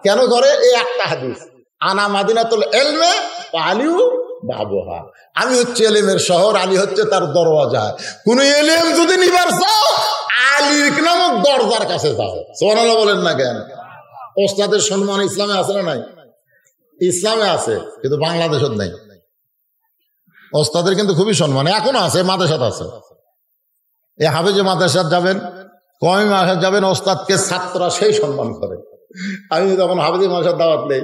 কেন করে? এই একটা হাদিস, আনা মাদিনাতুল ইলমি ওয়া আলিউ বাবুহা। আমি হচ্ছে এলেমের শহর, আলী হচ্ছে তার দরওয়াজা। কোন এলেম যদি নিবার চাও, আলীর নামক দরজার কাছে যাও। সুবহানাল্লাহ বলেন না কেন? ওস্তাদের সম্মান ইসলামে আছে না নাই? ইসলামে আছে, কিন্তু বাংলাদেশত নাই। ওস্তাদের কিন্তু খুবই সম্মান এখনো আছে, মাদ্রাসাতে আছে। এই হাফেজে মাদ্রাসা যাবেন, কওমি মাদ্রাসা যাবেন, ওস্তাদকে ছাত্ররা সেই সম্মান করে। আমি যখন হাফেজে মাদ্রাসার দাওয়াত নেই,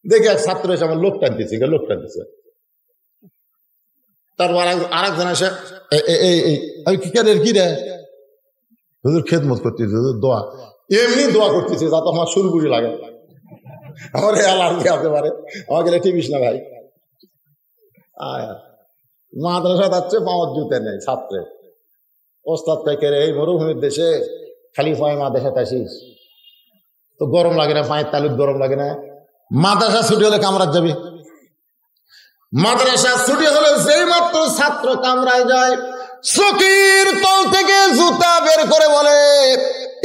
দেখি এক ছাত্র এসে আমার লোক টানতেছে, তারপর আরেকজন এসে আমি কি কেন কি রে হুজুর খেদমত করতেছি, হুজুর দোয়া, এমনি দোয়া করতেছি যাতে আমার সুরগুড়ি লাগে, আমার অ্যালার্জি হতে পারে, আমাকে টিপিস না ভাই। মাদ্রাসা যাচ্ছে, পাওয়ার জুতে নেই ছাত্রের। ওস্তাদ থেকে এই মরুভূমির দেশে খালি পায়ে মাদ্রাসাতে আসিস, তো গরম লাগে না, পায়ের তালুক গরম লাগে না? মাদ্রাসা ছুটি হলে কামরাত যাবি, মাদ্রাসা ছুটি হলে যেই মাত্র ছাত্র কামরায় যায়, চকির তল থেকে জুতা বের করে বলে,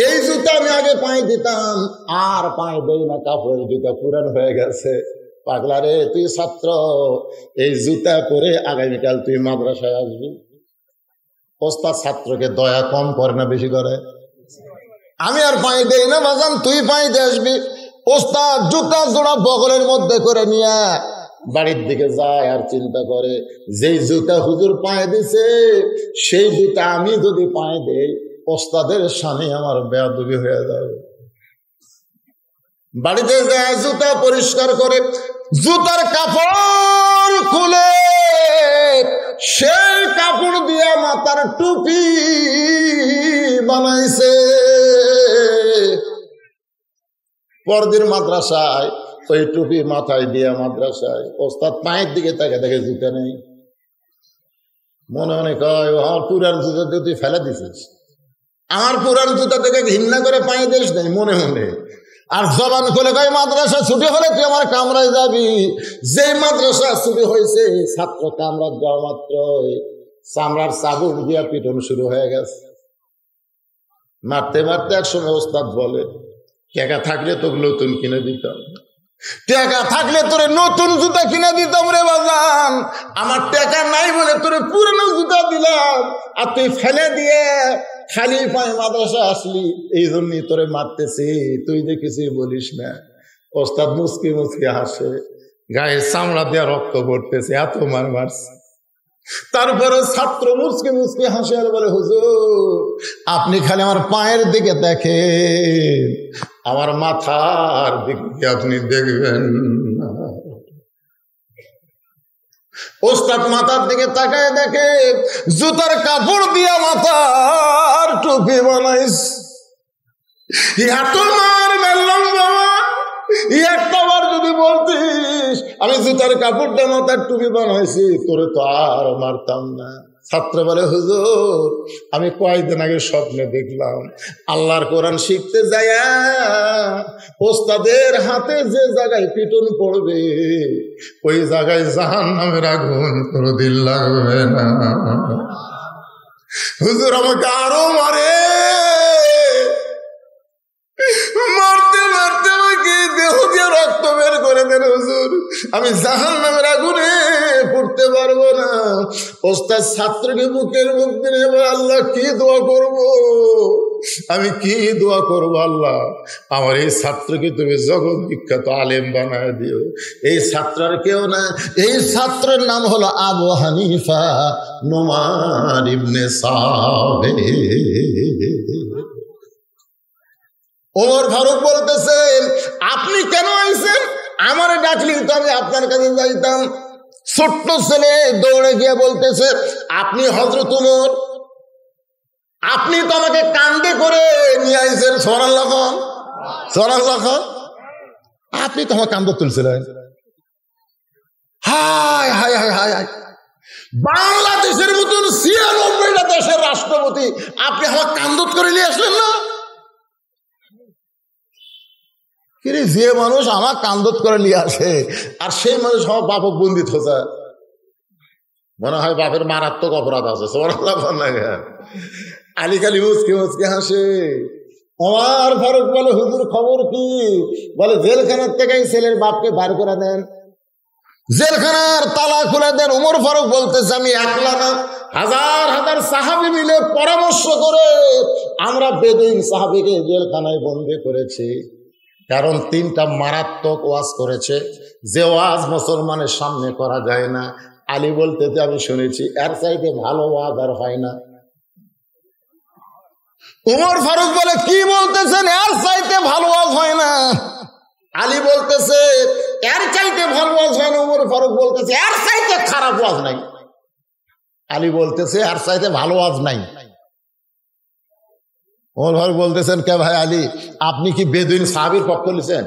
এই জুতা আমি আগে পায়ে দিতাম, আর পায়ে দেই না, কাপড় জুতা পুরান হয়ে গেছে। পাগলা রে, তুই ছাত্র, এই জুতা পরে আগামীকাল তুই মাদ্রাসায় আসবি। ওস্তাদ ছাত্রকে দয়া কম করে না বেশি করে? আমি আর পায়ে দেই না বাজান, তুই পায়ে দিয়ে আসবি। ওস্তাদ জুতা জোড়া বগলের মধ্যে করে নিয়ে বাড়ির দিকে যায়, আর চিন্তা করে যেই জুতা হুজুর পায়ে দিছে সেই জুতা আমি যদি পায়ে দেই, ওস্তাদের সামনে আমার বেয়াদবি হয়ে যাবে। বাড়িতে যায়, জুতা পরিষ্কার করে জুতার কাপড় খুলে সেই কাপড় দিয়ে মাথার টুপি বানাইছে। পরদিন মাদ্রাসায় ওই টুপি মাথায় দিয়ে মাদ্রাসায়, ওস্তাদ পায়ের দিকে তাকে দেখে জুতা নেই। মনে মনে কয়, আমার পুরান জুতা দিয়ে তুই ফেলে দিছিস, আমার পুরান জুতা থেকে ঘৃণা করে পায়ে দিস নাই মনে মনে। আর জবান খুলে কয়, মাদ্রাসা ছুটি হলে তুই আমার কামরায় যাবি। যেই মাদ্রাসা ছুটি হয়েছে, ছাত্র কামরাত যাওয়া মাত্র চামড়ার চাবুক দিয়া পিটন শুরু হয়ে গেছে। মারতে মারতে একসময় ওস্তাদ বলে, টাকা থাকলে তোকে নতুন কিনে দিতাম, টাকা থাকলে তোরে নতুন জুতা কিনে দিতাম রে বাজান, আমার টাকা নাই বলে তোরে পুরনো জুতা দিলাম, আর তুই ফেলে দিয়ে খালি পায়ে মাদ্রাসা আসলি, এই জন্যই তোরে মারতেছি, তুই দেখেছি বলিস না। ওস্তাদ মুসকি মুসকি হাসে, গায়ের চামড়া দেওয়া রক্ত পড়তেছে, এত মার মারছে। তারপরে ছাত্র মুসকি মুসকি হাসে আর বলে, হুজুর আপনি খালি আমার পায়ের দিকে দেখেন, আমার মাথার দিকে আপনি দেখবেন না। ওস্তাদ মাথার দিকে তাকায় দেখে জুতার কাপড় দিয়া মাথার টুপি বানাইস। এত মার মেললাম বাবা, একটাবার যদি বলতিস আমি জুতার কাপড়টা মাথার টুপি বানাইছি, তোরে তো আর মারতাম না। ছাত্র বলে, হুজুর আমি কয়েকদিন আগে স্বপ্নে দেখলাম আল্লাহর কোরআন শিখতে যায়া ওস্তাদের হাতে যে জায়গায় পিটন পড়বে ওই জায়গায় জাহান্নামের আগুন কোনদিন লাগবে না। হুজুর আমাকে আরো মারে, মারতে মারতে আমাকে দেহ দিয়ে রক্ত বের করে দেন হুজুর, আমি জাহান্নামের আগুনে পড়তে পারবো না। ওস্তাদ ছাত্রকে বুকের মুখ দিয়ে, আল্লাহ কি দোয়া করব, আমি কি দোয়া করব, আল্লাহ আমার এই ছাত্রকে তুমি জগৎ বিখ্যাত আলেম বানায় দিও। এই ছাত্রের কেউ না, এই ছাত্রের নাম হলো আবু হানিফা নোমান ইবনে সাবিত। ওমর ফারুক বলতেছেন, আপনি কেন আইছেন? আমার ডাকলি তো আমি আপনার কাছে যাইতাম। ছোট্ট ছেলে দৌড়ে গিয়ে বলতেছে, আপনি হযরত ওমর, আপনি তো আমাকে কান্দে করে নিয়ে আইছেন। সুবহানাল্লাহ, সুবহানাল্লাহ, আপনি তো আমার কান্দ তুলছিলেন। হায় হায় হায় হায় হায়, বাংলাদেশের মতন ৯৬টা দেশের রাষ্ট্রপতি আপনি আমার কান্দত করে নিয়ে আসলেন না? যে মানুষ আমার কান্দত করে নিয়ে আসে আর সেই মানুষ আমার বাপক বন্দিত হচ্ছে, মনে হয় বাপের মারাত্মক অপরাধ আছে। আলী কালী মুসকে মুসকে হাসে। ওমর ফারুক বলে, হুজুর খবর কি? বলে, জেলখানার থেকে ছেলের বাপকে বার করে দেন, জেলখানার তালা খুলে দেন। ওমর ফারুক বলতেছে, আমি একলা না, হাজার হাজার সাহাবী মিলে পরামর্শ করে আমরা বেদুইন সাহাবীকে জেলখানায় বন্দি করেছি। কারণ 3টা মারাত্মক ওয়াজ করেছে, যে ওয়াজ মুসলমানের সামনে করা যায় না। আলী বলতে আমি শুনেছি এর চাইতে ভালো ওয়াজ আর হয় না। উমর ফারুক বলে, কি বলতেছেন, এর চাইতে ভালো ওয়াজ হয় না। আলী বলতেছে এর চাইতে ভালো ওয়াজ হয় না। উমর ফারুক বলতেছে এর চাইতে খারাপ ওয়াজ নাই। আলী বলতেছে এর চাইতে ভালো ওয়াজ নাই। উমর ফারুক বলতেছেন, কে ভাই আলী, আপনি কি বেদুইন সাহাবীর পক্ষ নিছেন?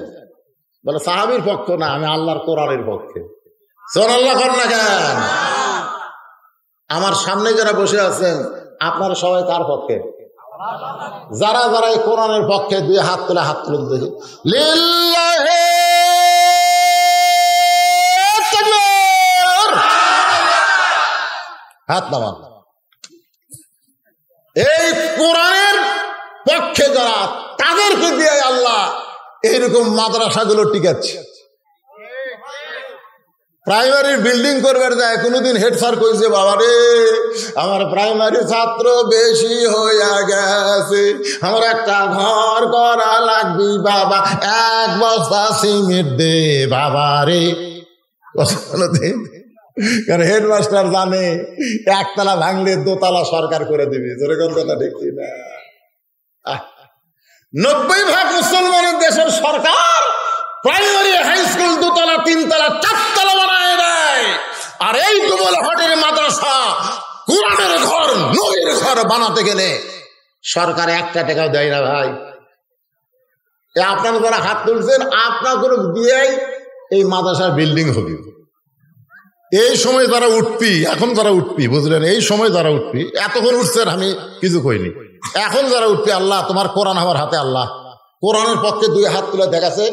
বলে, সাহাবীর পক্ষ না, আমি আল্লাহর কোরআনের পক্ষে। সুবহানাল্লাহ কর না কেন? আমার সামনে যারা বসে আছেন আপনারা সবাই কার পক্ষে? যারা যারা এই কোরআনের পক্ষে, দুই হাত তুলে দেখি। লিল্লাহি তাকবীর, হাত নামান। এই কোরআনের পক্ষে যারা, তাদেরকে দিয়ে আল্লাহ এইরকম মাদ্রাসাগুলো টিকাচ্ছে। প্রাইমারির বিল্ডিং করবার যায়, কোনোদিন হেড স্যার কইছে, বাবা রে আমার প্রাইমারি ছাত্র বেশি হইয়া গেছে, আমার একটা ঘর করা লাগবে বাবা, 1 বস্তা সিমেন্ট দে বাবা রে। কারণ হেডমাস্টার জানে একতলা ভাঙলে দোতলা সরকার করে দিবে। যেরকম কথা দেখি না, 90% মুসলমানের দেশের সরকার প্রাইমারি হাই স্কুল 2 তলা 3 তলা 4 তলা বানায় দেয়। আর এই ডুবল হটের মাদ্রাসা, কোরআনের ঘর, নবীর ঘর বানাতে গেলে সরকার 1 টাকাও দেয় না ভাই। আপনারা যারা হাত তুলছেন, আপনাদের দিয়েই এই মাদ্রাসার বিল্ডিং হবে। এই সময় যারা উঠবি, এখন যারা উঠবি, বুঝলেন, এই সময় যারা উঠবি, এতক্ষণ উঠছেন আমি কিছু কইনি, এখন যারা উঠবি, আল্লাহ তোমার কোরআন আমার হাতে, আল্লাহ কোরআনের পক্ষে 2 হাত তুলে দেখাছে।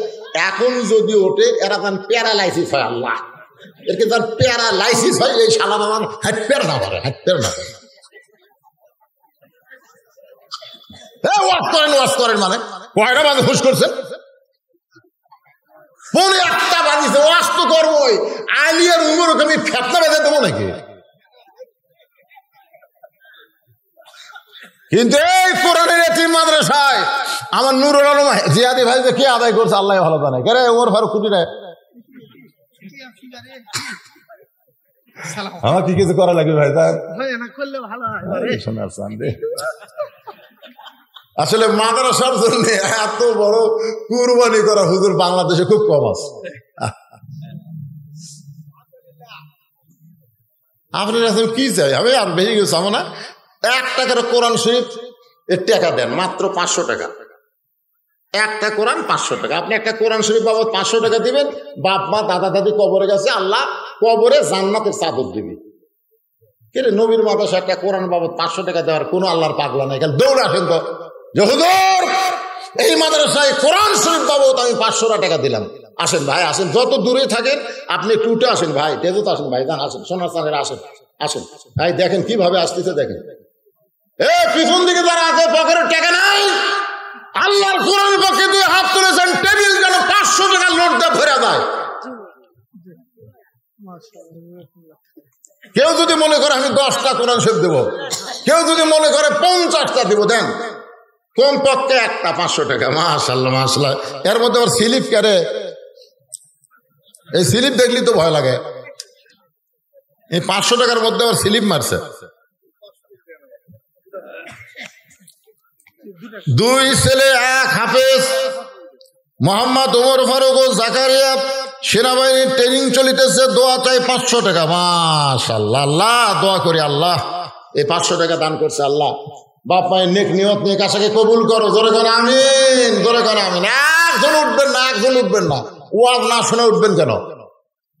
এখন যদি ওঠে এরা তার প্যারালাইসিস হয়, আল্লাহ এরকে তার প্যারালাইসিস হয়। এই শালা আমার হাঁটপের না পারে, হাঁটপের না পারে। ওয়াজ করেন মানে কয়টা বাজে হুশ করছেন? 1:45 বাজিছে, ওয়াজ তো করবোই। আলী আর উমরকে আমি ফেতনা বেঁধে দেবো নাকি? কিন্তু এই কোরআনের এতিম মাদ্রাসায় আমার নুরুল আলম জিয়াদি ভাই যে কে আদায় করছে আল্লাহ ভালো জানে। কে রে ওমর ফারুক খুঁটি রে, আমার কি কিছু করা লাগবে ভাই? আসলে মাদ্রাসার জন্য এত বড় কুরবানি করা হুজুর বাংলাদেশে খুব কম আছে। আপনার কাছে কি চাই? আমি আর বেশি কিছু চাবো না। 1 টাকার কোরআন শরীফ এর টাকা দেন, মাত্র 500 টাকা। একটা কোরআন 500 টাকা। আপনি একটা কোরআন শরীফ বাবদ 500 টাকা দিবেন। বাপ মা দাদা দাদি কবরে গেছে, আল্লাহ কবরে জান্নাতের চাদর দিবি। কে রে, নবীর মাদ্রাসা একটা কোরআন বাবদ 500 টাকা দেওয়ার কোনো আল্লাহর পাগলা নাই। কারণ দৌড় আসেন তো, যে হুজুর এই মাদ্রাসায় কোরআন শরীফ বাবদ আমি 500 টাকা দিলাম। আসেন ভাই, আসেন, যত দূরে থাকেন আপনি একটু উঠে আসেন ভাই, তেজত আসেন ভাই, যান আসেন, সোনার চাঁদের আসেন, আসেন ভাই। দেখেন কিভাবে আসতেছে, দেখেন। পিছন দিকে যারা আছে পকেটের টাকা নাই, আল্লাহর কোরআনের পক্ষে 2 হাত তুলেছেন, টেবিল যেন 500 টাকার নোট দিয়ে ভরে দেয়। কেউ যদি মনে করে আমি 10টা কোরআন শরীফ দেবো, কেউ যদি মনে করে 50টা দিব, দেন কমপক্ষে একটা 500 টাকা। মাশাআল্লাহ মাশাআল্লাহ। এর মধ্যে আবার স্লিপ কারে, এই স্লিপ দেখলি তো ভয় লাগে। এই 500 টাকার মধ্যে আবার স্লিপ মারছে। 2 ছেলে 1 হাফেজ, মোহাম্মদ ওমর ফারুক ও জাকারিয়া, সেনাবাহিনীর ট্রেনিং চলিতেছে, দোয়া চাই 500 টাকা। মাশাআল্লাহ, আল্লাহ দোয়া করি, আল্লাহ এই 500 টাকা দান করছে, আল্লাহ বাপ মায়ের নেক নিয়ত নিয়ে কাছাকে কবুল করো। জোরে করে আমিন, জোরে করে আমিন। একজন উঠবেন না, একজন উঠবেন না, ওয়াজ না শুনে উঠবেন কেন?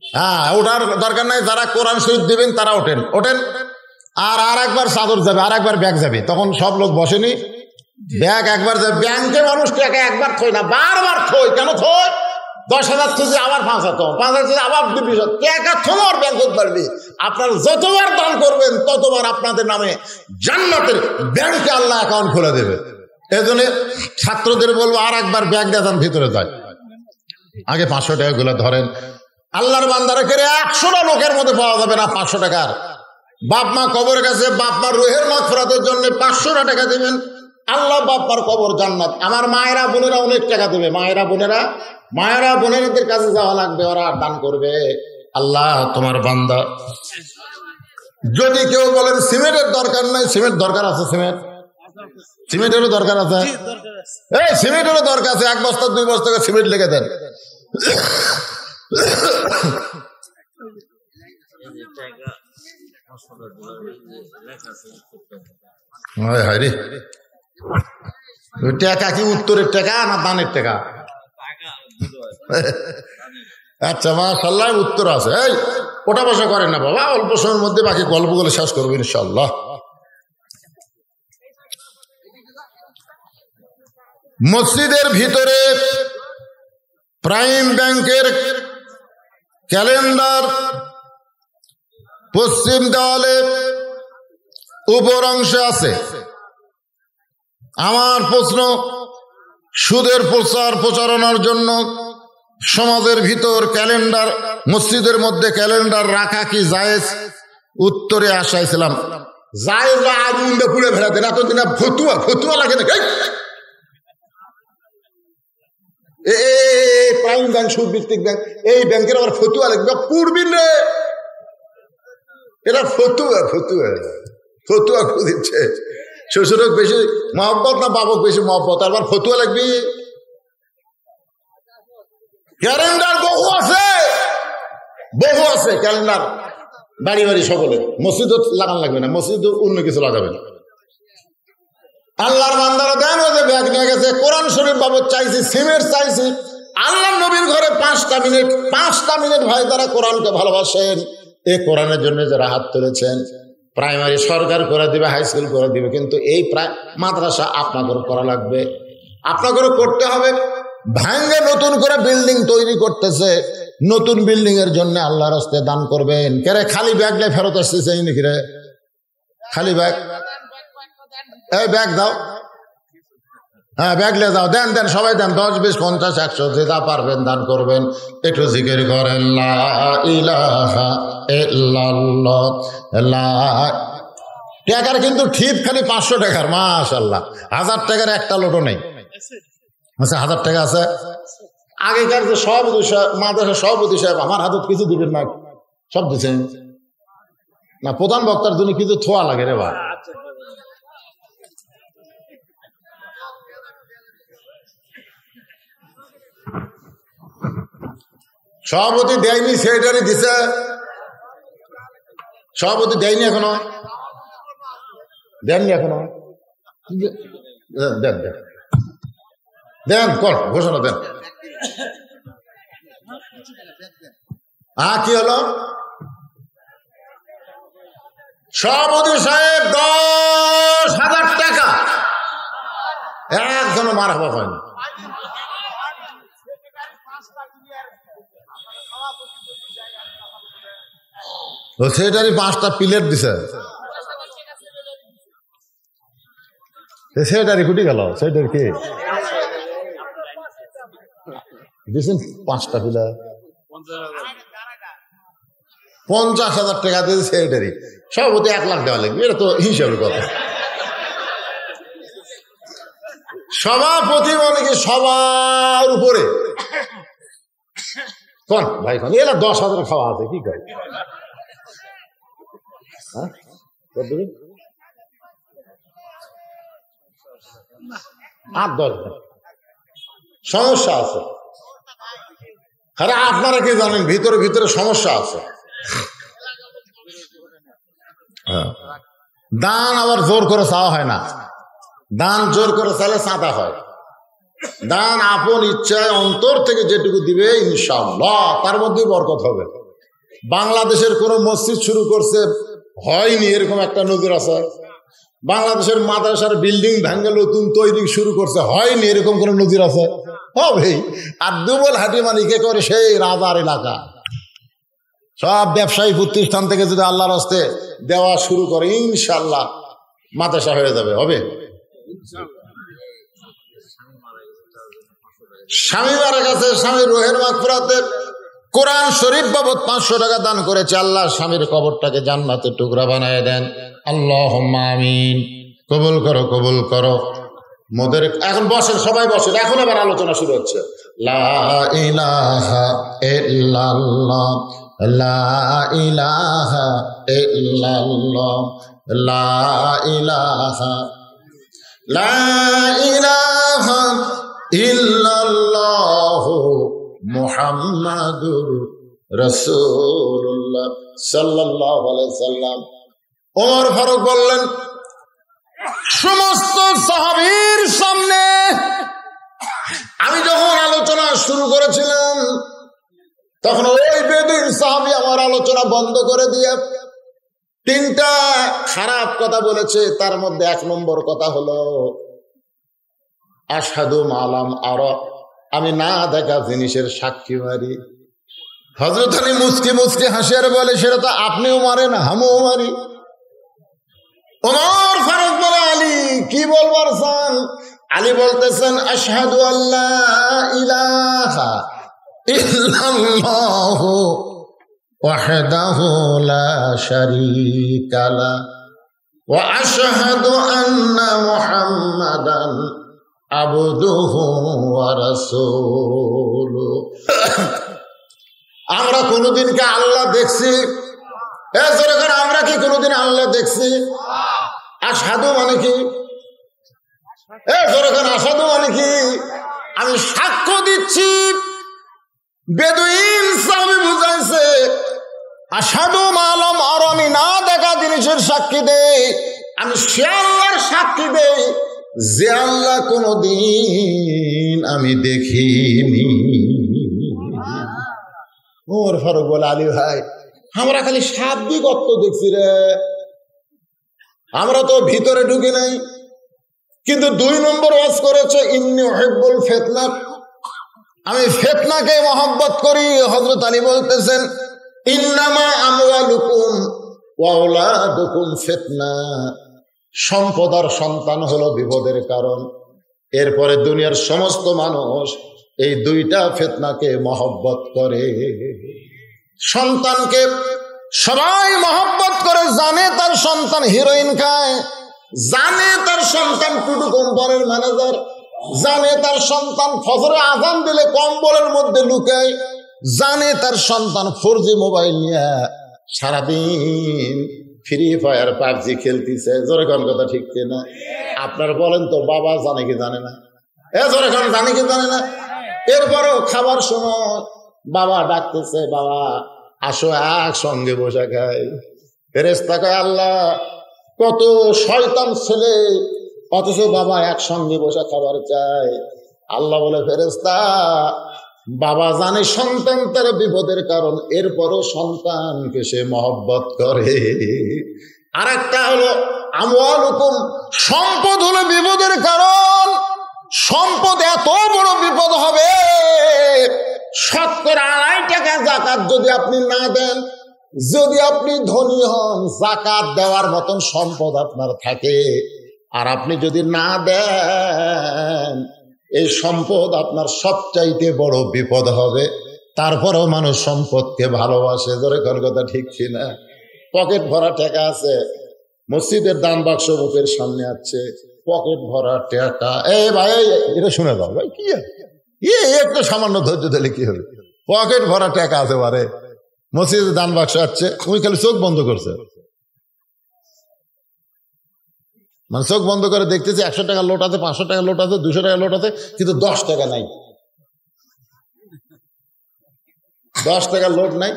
হ্যাঁ, ওঠার দরকার নাই। যারা কোরআন শরীফ দিবেন তারা ওঠেন, ওঠেন। আর একবার চাদর যাবে, আর একবার ব্যাগ যাবে, তখন সব লোক বসেনি। ব্যাগ একবার যাবে। ব্যাংকে মানুষ টাকা একবার থই না, বারবার থই। কেন থই? 10,000 থুজি আবার 5,000, 5,000 আবার 2,000 টাকা থমার ব্যাংক পারবি। আপনারা যতবার দান করবেন ততবার আপনাদের নামে জান্নাতের ব্যাংকে আল্লাহ অ্যাকাউন্ট খুলে দেবে। এই জন্য ছাত্রদের বলবো আর একবার ব্যাগ দেন, ভিতরে যায়। আগে 500 টাকা গুলো ধরেন। আল্লাহর বান্দারা করে 100টা লোকের মধ্যে পাওয়া যাবে না 500 টাকার। বাপ মা কবর গেছে, বাপ মার রুহের মাগফিরাতের জন্য 500 টাকা দেবেন, আল্লাহ বাপ মার কবর জান্নাত। আমার মায়েরা বোনেরা অনেক টাকা দেবে। মায়েরা বোনেরাদের কাছে যাওয়া লাগবে, ওরা দান করবে। আল্লাহ তোমার বান্দা। যদি কেউ বলেন সিমেন্টের দরকার নাই, সিমেন্ট দরকার আছে, সিমেন্ট সিমেন্টেরও দরকার আছে, এই সিমেন্টেরও দরকার আছে। 1 বস্তা 2 বস্তা সিমেন্ট লিখে দেন। টাকা কি উত্তরের টাকা না দানের টাকা? আচ্ছা মাশাআল্লাহ, উত্তর আছে। এই ওটা বসা করেন না বাবা, অল্প সময়ের মধ্যে বাকি গল্পগুলো শেষ করবো ইনশাআল্লাহ। মসজিদের ভিতরে প্রাইম ব্যাংকের ক্যালেন্ডার পশ্চিম দেওয়ালে উপর অংশে আছে। আমার প্রশ্ন, সুদের প্রচার প্রচারণার জন্য সমাজের ভিতর ক্যালেন্ডার, মসজিদের মধ্যে ক্যালেন্ডার রাখা কি জায়েজ? উত্তরে আসাইছিলাম জায়েজ। আগুন দিয়ে পুড়ে ফেলাতেন এতদিন। ফতুয়া ফতুয়া লাগে না। প্রাইম ব্যাংক, সুভিত্তিক ব্যাংক, এই ব্যাংকের আবার ফতুয়া লাগবে, পুড়বিন রে। এটা ফতুয়া ফতুয়া ফতুয়া দিচ্ছে। শ্বশুরক বেশি মহব্বত না বাবক বেশি মহব্বত, আবার ফতুয়া লাগবি। ক্যালেন্ডার বহু আছে, বহু আছে ক্যালেন্ডার বাড়ি বাড়ি সকলে। মসজিদ লাগান লাগবে না, মসজিদ অন্য কিছু লাগাবে না। আল্লাহর বান্দারা দেন ওদের ব্যাগ নিয়ে গেছে, কোরআন শরীফ বাবদ চাইছি, সিমেন্ট চাইছি। আল্লাহ নবীর ঘরে 5টা মিনিট ভাই তারা কোরআনকে ভালোবাসেন। এই কোরআনের জন্য যারা হাত তুলেছেন, প্রাইমারি সরকার করে দিবে, হাই স্কুল করে দিবে, কিন্তু এই মাদ্রাসা আপনাদের করা লাগবে, আপনাদের করতে হবে। ভাঙ্গে নতুন করে বিল্ডিং তৈরি করতেছে, নতুন বিল্ডিং এর জন্য আল্লাহর রাস্তায় দান করবেন। কেরে খালি ব্যাগ নিয়ে ফেরত আসতেছে নাকি রে? খালি ব্যাগ, এই ব্যাগ দাও, হ্যাঁ ব্যাগ নিয়ে যাও, দেন দেন সবাই দেন, 10, 20, 50, 100 যেটা পারবেন দান করবেন। একটু জিকির করেন লা ইলাহা ইল্লাল্লাহ। টাকার কিন্তু ঠিক খালি 500 টাকার, মাশাআল্লাহ। 1000 টাকার একটা লোটো নেই। আচ্ছা 1000 টাকা আছে। আগেকার যে সভাপতি সাহেব, মাদ্রাসার সভাপতি সাহেব, আমার হাতত কিছু দিবেন না, সব দিচ্ছেন না। প্রধান বক্তার জন্য কিছু থোয়া লাগে রে বা। সভাপতি দেয়নি, সেক্রেটারি দিছে। সভাপতি দেয়নি এখনো, দেননি এখনো। দেন দেন দেন, কর ঘোষণা দেন। কি হলো? সভাপতি সাহেব 10,000 টাকা, একজনও মারহাবা হয়নি। সেটারই 5টা প্লেট দিছে, সেটারই কুটি গেল। সেটার কি দিয়েছেন? 5টা প্লেট 50,000 টাকা দিয়েছে সেটারই। সভাপতি 1 লাখ দেওয়া লাগবে, এটা তো হিসাবের কথা। সভাপতি মানে কি সবার উপরে? কোন ভাই কোন এলা 10,000 খাওয়া আছে কি করে? আর 10 সমস্যা আছে। আরে আপনারা কি জানেন ভিতরে ভিতরে সমস্যা আছে। দান আবার জোর করে চাওয়া হয় না, দান জোর করে চাইলে চাঁদা হয়। দান আপন ইচ্ছায় অন্তর থেকে যেটুকু দিবে ইনশাআল্লাহ তার মধ্যেই বরকত হবে। বাংলাদেশের কোন মসজিদ শুরু করছে হয়নি এরকম একটা নজির আছে? বাংলাদেশের মাদ্রাসার বিল্ডিং ভাঙ্গে নতুন তৈরি শুরু করছে হয়নি এরকম কোন নজির আছে? হবে। আর দুবল হাটি মালিকে করে সেই রাজার এলাকা। সব ব্যবসায়ী প্রতিষ্ঠান থেকে যদি আল্লাহর হস্তে দেওয়া শুরু করে ইনশাআল্লাহ মাদ্রাসা হয়ে যাবে। হবে। স্বামী মারা গেছে, স্বামীর রুহের মাগফিরাতে কোরআন শরীফ বাবদ 500 টাকা দান করেছে। আল্লাহ স্বামীর কবরটাকে জান্নাতের টুকরা বানায় দেন। আল্লাহুম্মা আমিন। কবুল করো, কবুল করো। মোদের এখন বসেন, সবাই বসেন, এখন আবার আলোচনা শুরু হচ্ছে। লা ইলাহা ইল্লাল্লাহ, লা ইলাহা ইল্লাল্লাহ, লা ইলাহা লা ইলাহা ইল্লাল্লাহু মুহাম্মাদুর রাসূলুল্লাহ সাল্লাল্লাহু আলাইহি সাল্লাম। ওমর ফারুক বললেন, সমস্ত সাহাবীর সামনে আমি যখন আলোচনা শুরু করেছিলাম তখন ওই বেদুইন সাহাবী আমার আলোচনা বন্ধ করে দিয়ে তিনটা খারাপ কথা বলেছে। তার মধ্যে 1 নম্বর কথা হলো আশহাদু মালাম আরা, আমি না দেখা জিনিসের সাক্ষী মারি। হযরত আলী মুস্কি মুস্কি হাসিয়ার বলে, সেটা তো আপনিও মারেন, আমিও মারি। ওমর ফারুক বলে, আলী কি বলবার চান? আলী বলতেছেন, আশহাদু আল্লা ইলাহা ইল্লাল্লাহু ওয়াহদাহু লা শারীকা লা ওয়া আশহাদু আন্না মুহাম্মাদান আবদুহু ওয়া রাসূলুহু। আমরা কোনদিনকে আল্লাহ দেখছি? আমরা কি কোনদিন আল্লাহ দেখছি? আশহাদু মানে কি? আশহাদু মানে কি? আমি সাক্ষ্য দিচ্ছি। বেদুইন সাহাবী বুঝাইছে আশহাদু মালাম আর, আমি না দেখা জিনিসের সাক্ষী দেই। আমি সে আল্লাহর সাক্ষী দেই যে আল্লাহ কোনদিন আমি দেখিনি। ওমর ফারুক বলে, আলী ভাই আমরা খালি শাব্দিক অর্থ দেখছি রে, আমরা তো ভিতরে ঢুকি নাই। কিন্তু 2 নম্বর ওয়াজ করেছে ইন্নী উহিব্বুল ফিতনা, আমি ফিতনাকে মহব্বত করি। হযরত আলী বলতেছেন ইন্নামা আমওয়ালুকুম ওয়া আওলাদুকুম ফিতনা, সম্পদ আর সন্তান হলো বিপদের কারণ। এরপরে দুনিয়ার সমস্ত মানুষ এই 2টা ফিতনাকে মহব্বত করে। সন্তানকে সবাই মহব্বত করে, জানে তার সন্তান হিরোইন খায়, জানে তার সন্তান টুটু কোম্পানির ম্যানেজার, জানে তার সন্তান ফজরে আজান দিলে কম্বলের মধ্যে লুকায়, জানে তার সন্তান 4G মোবাইল নিয়ে সারাদিন ফ্রি ফায়ার পাবজি খেলতেছে। জোরে কোন কথা ঠিক না? আপনার বলেন তো, বাবা জানে কি জানে না? জোরে কোন জানে কি জানে না? এরপরও খাবার সময় বাবা ডাকতেছে, বাবা আসো একসঙ্গে বসে খাই। ফেরেশতা কয়, আল্লাহ কত শয়তান ছেলে, অথচ বাবা একসঙ্গে বসে খাবার চায়। আল্লাহ বলে, ফেরেশতা বাবা জানে সন্তান তার বিপদের কারণ, এরপরও সন্তানকে সে মহব্বত করে। আর একটা হলো আমওয়ালুকুম, সম্পদ হলো বিপদের কারণ। সম্পদ এত বড় বিপদ হবে, 2.5 টাকা যাকাত যদি আপনি না দেন, যদি আপনি ধনী হন, যাকাত দেওয়ার মতন সম্পদ আপনার থাকে, আর আপনি যদি না দেন, এই সম্পদ আপনার সবচাইতে বড় বিপদ হবে। তারপরেও মানুষ সম্পদকে ভালোবাসে। ধরে কোন কথা ঠিক কিনা? পকেট ভরা টাকা আছে, মসজিদের দান বাক্স মুখের সামনে আছে, পকেট ভরা টাকা। ভাই এটা শুনে দাও ভাই, কি একটু সামান্য ধৈর্য দিলে কি হবে? পকেট ভরা টাকা আছে, পারে মসজিদের দান বাক্স আছে, তুমি খালি চোখ বন্ধ করছে, মানে চোখ বন্ধ করে দেখতেছি 100 টাকা লোট আছে, 500 টাকা লোট আছে, 200 টাকা লোট আছে, কিন্তু 10 টাকা নাই। 10 টাকা লোট নাই।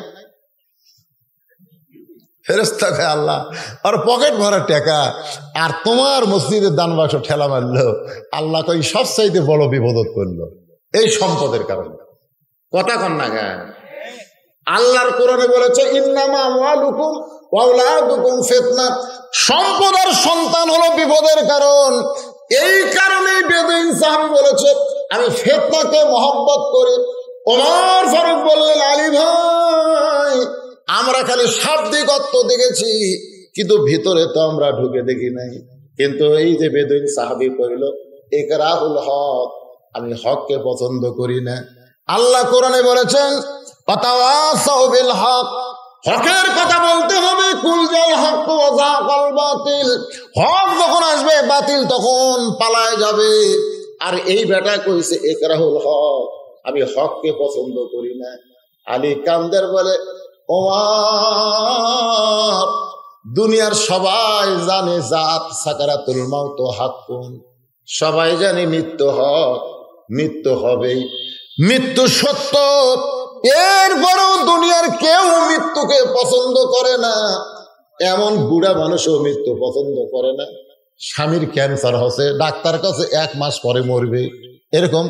ফেরেশতা কয়, আল্লাহ আর পকেট ভরা টাকা, আর তোমার মসজিদের দান বাক্স ঠেলা মারলো। আল্লাহ কই সবচাইতে বড় বিপদত করলো এই সম্পদের কারণে। কথা কন না গান? আল্লাহর কোরআনে বলেছে ইন্নামা আমওয়ালুকুম ওয়া আওলাদুকুম ফিতনা, সম্পদ আর সন্তান হলো বিপদের কারণ। এই কারণেই বেদুইন সাহাবী বলেছে আমি ফিতনাকে মহব্বত করি। ওমর ফারুক বললেন, আলী ভাই আমরা খালি শাব্দিক অর্থ দেখেছি, কিন্তু ভিতরে তো আমরা ঢুকে দেখি নাই। কিন্তু এই যে বেদুইন সাহাবী কইল ইকরাহুল হক, আমি হককে পছন্দ করি না। আল্লাহ কোরআনে বলেছেন ওয়াতাওয়াসাউ বিল হক, হকের কথা বলতে হবে। কুল জাল হক ওয়া যাকাল বাতিল, হক যখন আসবে বাতিল তখন পালায় যাবে। আর এই বেটা কইছে ইকরাহুল হক, আমি হককে পছন্দ করি না। আলী কান্দের বলে, ওমর দুনিয়ার সবাই জানে জাত সাকারাতুল মাউত হাক্কুন, সবাই জানি মৃত্যু হয়, মৃত্যু হবেই, মৃত্যু সত্য। এরপরেও দুনিয়ার কেউ মৃত্যুকে পছন্দ করে না। এমন বুড়া মানুষও মৃত্যু পছন্দ করে না। স্বামীর ক্যান্সার হচ্ছে, ডাক্তার কাছে 1 মাস পরে মরবে, এরকম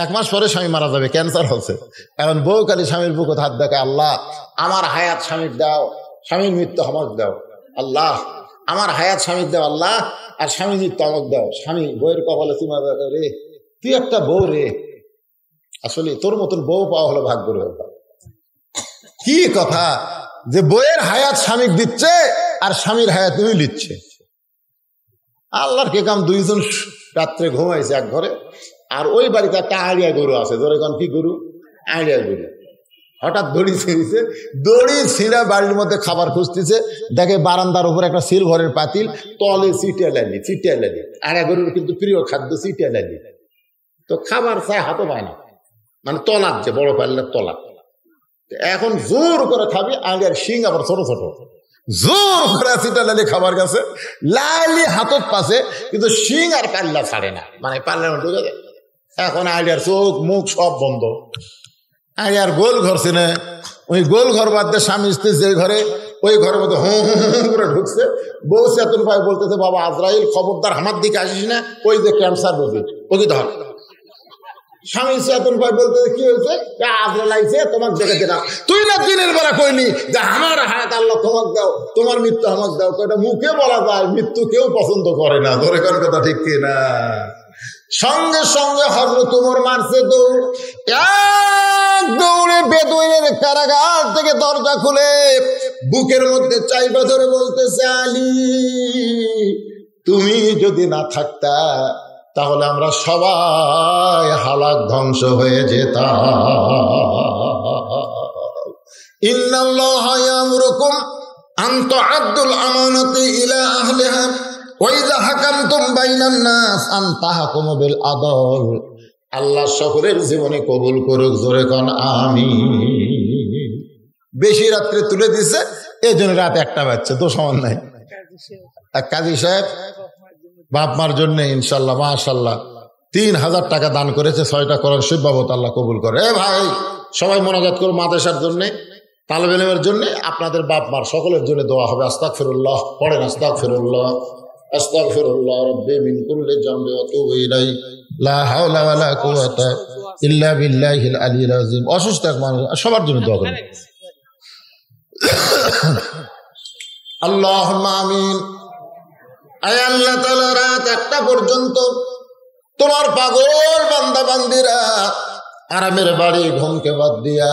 1 মাস পরে স্বামী মারা যাবে, ক্যান্সার হচ্ছে। এখন বউ খালি স্বামীর বুকে হাত দেখে, আল্লাহ আমার হায়াত স্বামীর দাও, স্বামীর মৃত্যু আমাকে দাও, আল্লাহ আমার হায়াত স্বামীর দাও, আল্লাহ আর স্বামী মৃত্যু আমাকে দাও। স্বামী বউয়ের কপালে চুমা দেখে, রে তুই একটা বউ রে, আসলে তোর মতন বউ পাওয়া হলো ভাগ্য রে। কি কথা যে বউয়ের হায়াত স্বামীকে দিচ্ছে আর স্বামীর হায়াত তুমি নিচ্ছে। আল্লাহর কে কাম, 2 জন রাত্রে ঘুমাইছে এক ঘরে, আর ওই বাড়িতে একটা আড়িয়া গরু আছে। ধরে কোন কি গরু? আড়িয়া গরু। হঠাৎ দড়ি ছিঁড়েছে, দড়ি ছিঁড়া বাড়ির মধ্যে খাবার খুঁজতেছে, দেখে বারান্দার উপর একটা সিলভারের পাতিল, তলে চিটিয়া লাগি, চিটিয়া লাগি। আড়িয়া গরুর কিন্তু প্রিয় খাদ্য চিটিয়া লাগি। তো খাবার চায়, হাতও পায় না, মানে তলার যে বড় পাল্লার তলা। এখন জোর করে খাবি, আড়িয়ার শিং আবার ছোট ছোট, জোর করে চিটা লালি খাবার কাছে, লালি হাতত পাশে, কিন্তু শিং আর পাল্লা ছাড়ে না, মানে পাল্লার মধ্যে ঢুকে যায়। এখন আইডিয়ার চোখ মুখ সব বন্ধ। আইডিয়ার গোল ঘর ছিনে, ওই গোল ঘর বাদ দিয়ে স্বামী স্ত্রী যে ঘরে, ওই ঘরের মধ্যে হুঁ হুঁ হুঁ করে ঢুকছে। বউ চেতন ভাই বলতেছে, বাবা আজরাইল খবরদার আমার দিকে আসিস না, ওই যে ক্যান্সার রোগী, ওকে ধর। স্বামী চেতন ভাই বলতেছে, কি হয়েছে? আজরাইল আইছে, তোমাকে দেখে দিলাম। তুই না দিনের বেলা কইনি যে আমার হায়াত আল্লাহ তোমাকে দাও, তোমার মৃত্যু আমাকে দাও। এটা মুখে বলা যায়, মৃত্যু কেউ পছন্দ করে না। ধরে কোন কথা ঠিক কিনা? সঙ্গে সঙ্গে হযরত ওমর মারছে দৌড়, এক দৌড়ে বেদুইনের কারাগার থেকে দরজা খুলে বুকের মধ্যে চাইবা ধরে বলতেছে, আলী তুমি যদি না থাকতা তাহলে আমরা সবাই হালাক ধ্বংস হয়ে যেতাম। ইন্নাল্লাহা ইয়ামুরুকুম আন তুআদ্দুল আমানাতি ইলা আহলিহা ওয়া ইযা হাকামতুম বাইনান নাস আন তাহকুমু বিল আদল। আল্লাহ সকলের জীবনে কবুল করুক, জোরে কোন আমিন। বেশি রাত্রে তুলে দিছে, এই জন্য রাত 1টা বাজছে, তো সমান নাই। কাজী সাহেব বাপ মার জন্য ইনশাল্লাহ মাশাল্লাহ 3000 টাকা দান করেছে, 6টা কোরআন শরীফ বাবদ আল্লাহ কবুল করে। ভাই সবাই মোনাজাত করো মাদ্রাসার জন্য, তালেব ইলমের জন্য, আপনাদের বাপ মার সকলের জন্য দোয়া হবে। আস্তাগফিরুল্লাহ পড়েন, আস্তাগফিরুল্লাহ আস্তাগফিরুল্লাহ রাব্বি মিন কুল্লি যামবি ওয়া তুবু ইলাইহি লা হাওলা ওয়া লা কুওয়াতা ইল্লা বিল্লাহিল আলিয়্যিল আযীম। অসুস্থ মানুষ সবার জন্য দোয়া করেন। আল্লাহুম্মা আমিন। আয় আল্লাহ তাআলা, রাত 1টা পর্যন্ত তোমার পাগল বান্দা বান্দিরা আরামের বাড়ি ঘুমকে বাদ দিয়া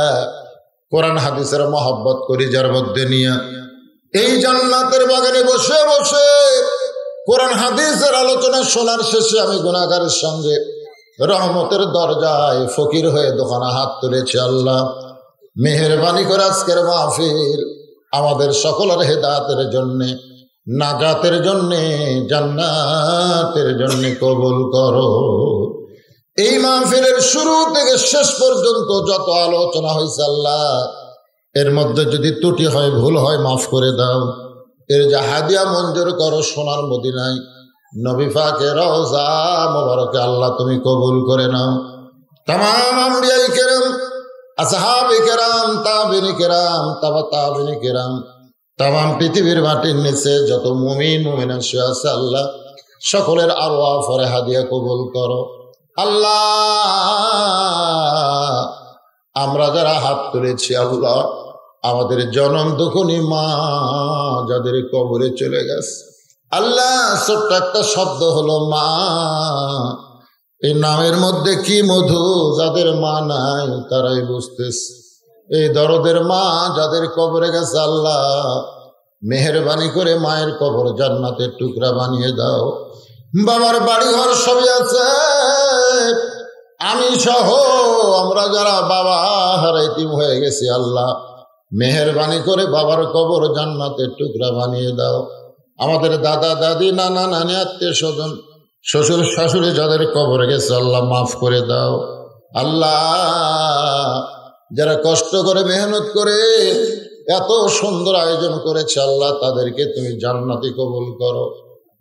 কোরআন হাদিসের মহব্বত করি যার মধ্যে নিয়া এই জান্নাতের বাগানে বসে বসে কোরআন হাদিসের আলোচনা শোনার শেষে আমি গুনাহগারের সঙ্গে রহমতের দরজায় ফকির হয়ে দোকানে হাত তুলেছি। আল্লাহ মেহেরবানি করে আজকের মাহফিল আমাদের সকলের হেদায়েতের জন্য, নাজাতের জন্যে, জান্নাতের জন্যে কবুল করো। এই মাহফিলের শুরু থেকে শেষ পর্যন্ত যত আলোচনা হয়েছে আল্লাহ, এর মধ্যে যদি ত্রুটি হয়, ভুল হয়, মাফ করে দাও। এর যা হাদিয়া মঞ্জুর করো সোনার মদিনায় নবী পাকের রওজা মোবারকে আল্লাহ তুমি কবুল করে নাও। তামাম আম্বিয়া কেরাম, আসহাবে কেরাম, তাবেঈন কেরাম, তাবেঈন কেরাম, তামাম পৃথিবীর মাটির নিচে যত মুমিন মুমিনা আছে আল্লাহ সকলের আরওয়াহ ফরে হাদিয়া কবুল করো। আল্লাহ আমরা যারা হাত তুলেছি আল্লাহ, আমাদের জনম দুঃখনী মা যাদের কবরে চলে গেছে আল্লাহ, ছোট্ট একটা শব্দ হলো মা, এই নামের মধ্যে কি মধু, যাদের মা নাই তারাই বুঝতেছে। এই দরদের মা যাদের কবরে গেছে আল্লাহ মেহেরবানি করে মায়ের কবর জান্নাতের টুকরা বানিয়ে দাও। বাবার বাড়ি ঘর সবই আছে, আমি সহ আমরা যারা বাবা হারাইতিম হয়ে গেছি আল্লাহ মেহেরবানি করে বাবার কবর জান্নাতের টুকরা বানিয়ে দাও। আমাদের দাদা দাদি নানা নানি আত্মীয় স্বজন শ্বশুর শাশুড়ি যাদের কবরে গেছে আল্লাহ মাফ করে দাও। আল্লাহ যারা কষ্ট করে মেহনত করে এত সুন্দর আয়োজন করেছে আল্লাহ তাদেরকে তুমি জান্নাতি কবুল করো।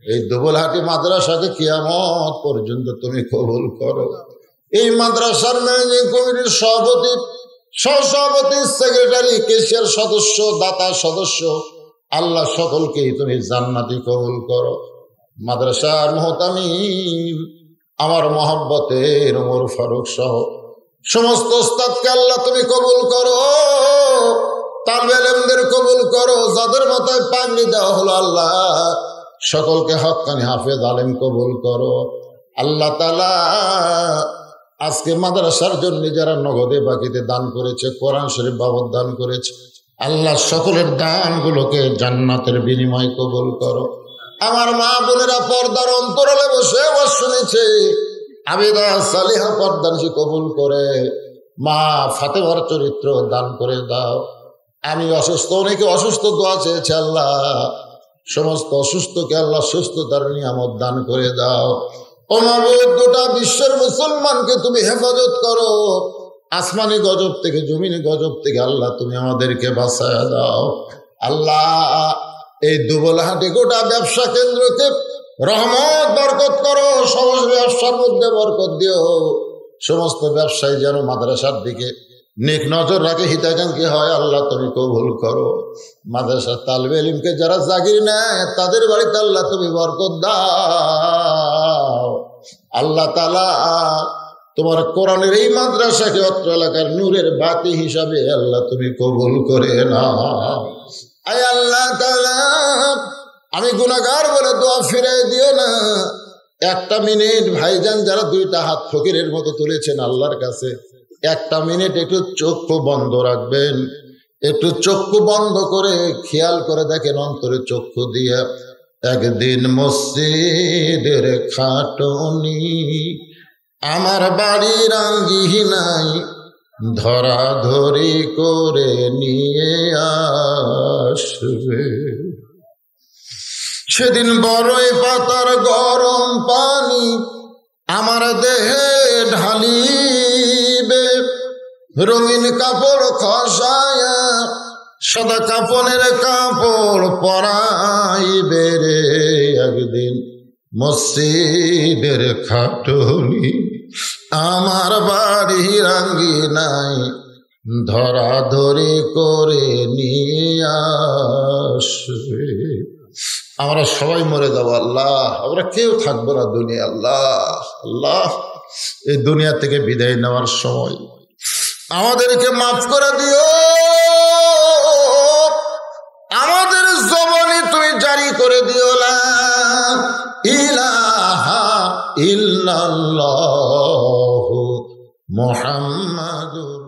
এই দুবলহাটি মাদ্রাসাকে কিয়ামত পর্যন্ত তুমি কবুল করো। এই মাদ্রাসার ম্যানেজিং কমিটির সভাপতি, সহসভাপতি, সেক্রেটারি, কেশিয়ার সদস্য, দাতা সদস্য, আল্লাহ সকলকেই তুমি জান্নাতি কবুল করো। মাদ্রাসার মুহতামিম আমার মহব্বতের ওমর ফারুক সহ সমস্ত উস্তাদকে আল্লাহ তুমি কবুল করো। তালবে ইলমদের কবুল করো। যাদের মাথায় পাগড়ি দেওয়া হলো আল্লাহ সকলকে হক্কানি হাফেজ আলেম কবুল করো। আল্লাহ তাআলা আজকে মাদ্রাসার জন্য যারা নগদে বাকিতে দান করেছে, কোরআন শরীফ বাবদ দান করেছে, আল্লাহ সকলের দানগুলোকে জান্নাতের বিনিময় কবুল করো। আমার মা বোনেরা পর্দার অন্তরালে বসে শুনেছে, আবিদা সালিহা পর্দানশী কবুল করে। মা ফাতেমার চরিত্র দান করে দাও। আমি অসুস্থ, অনেকে অসুস্থ দোয়া চেয়েছে, আল্লাহ সমস্ত অসুস্থকে আল্লাহ সুস্থতার নিয়ামত দান করে দাও। ও মাবুদ, গোটা বিশ্বের মুসলমানকে তুমি হেফাজত করো। আসমানি গজব থেকে, জমিনি গজব থেকে আল্লাহ তুমি আমাদেরকে বাঁচায়া দাও। আল্লাহ এই দুবলহাটি গোটা ব্যবসা কেন্দ্রকে রহমত বরকত করো। সমস্ত ব্যবসার মধ্যে বরকত দিও। সমস্ত ব্যবসায়ী যেন মাদ্রাসার দিকে নেক নজর রাখে, হিতাকাঙ্ক্ষী হয়, আল্লাহ তুমি কবুল করো। মাদ্রাসার তালবে ইলমকে যারা জাগির নেয় তাদের বাড়িতে আল্লাহ তুমি বরকত দাও। আল্লাহ তাআলা তোমার কোরআনের এই মাদ্রাসাকে অত্র এলাকার নূরের বাতি হিসাবে আল্লাহ তুমি কবুল করে নাও। আয় আল্লাহ তাআলা, আমি গুনাহগার বলে দোয়া ফিরাই দিও না। একটা মিনিট ভাইজান যারা দুইটা হাত ফকিরের মতো তুলেছেন আল্লাহর কাছে, একটা মিনিট একটু চক্ষু বন্ধ রাখবেন। একটু চক্ষু বন্ধ করে খেয়াল করে দেখেন অন্তরে চক্ষু দিয়ে। একদিন মসজিদের খাটনি আমার বাড়ির আঙ্গিনায় ধরাধরি করে নিয়ে আসবে। সেদিন বড়ই পাতার গরম পানি আমার দেহে ঢালিবে, রঙিন কাপড় খসায়া সাদা কাপনের কাপড় পরাইবে রে। একদিন মসজিদের খাটনি আমার বাড়ির আঙ্গিনায় ধরাধরি করে নিয়ে আসবে। আমরা সবাই মরে যাবো আল্লাহ, আমরা কেউ থাকবো না দুনিয়া। আল্লাহ আল্লাহ, এই দুনিয়া থেকে বিদায় নেওয়ার সময় আমাদেরকে মাফ করে দিও। আমাদের জবানে তুমি জারি করে দিও লা ইলাহা ইল্লাল্লাহু মুহাম্মাদুর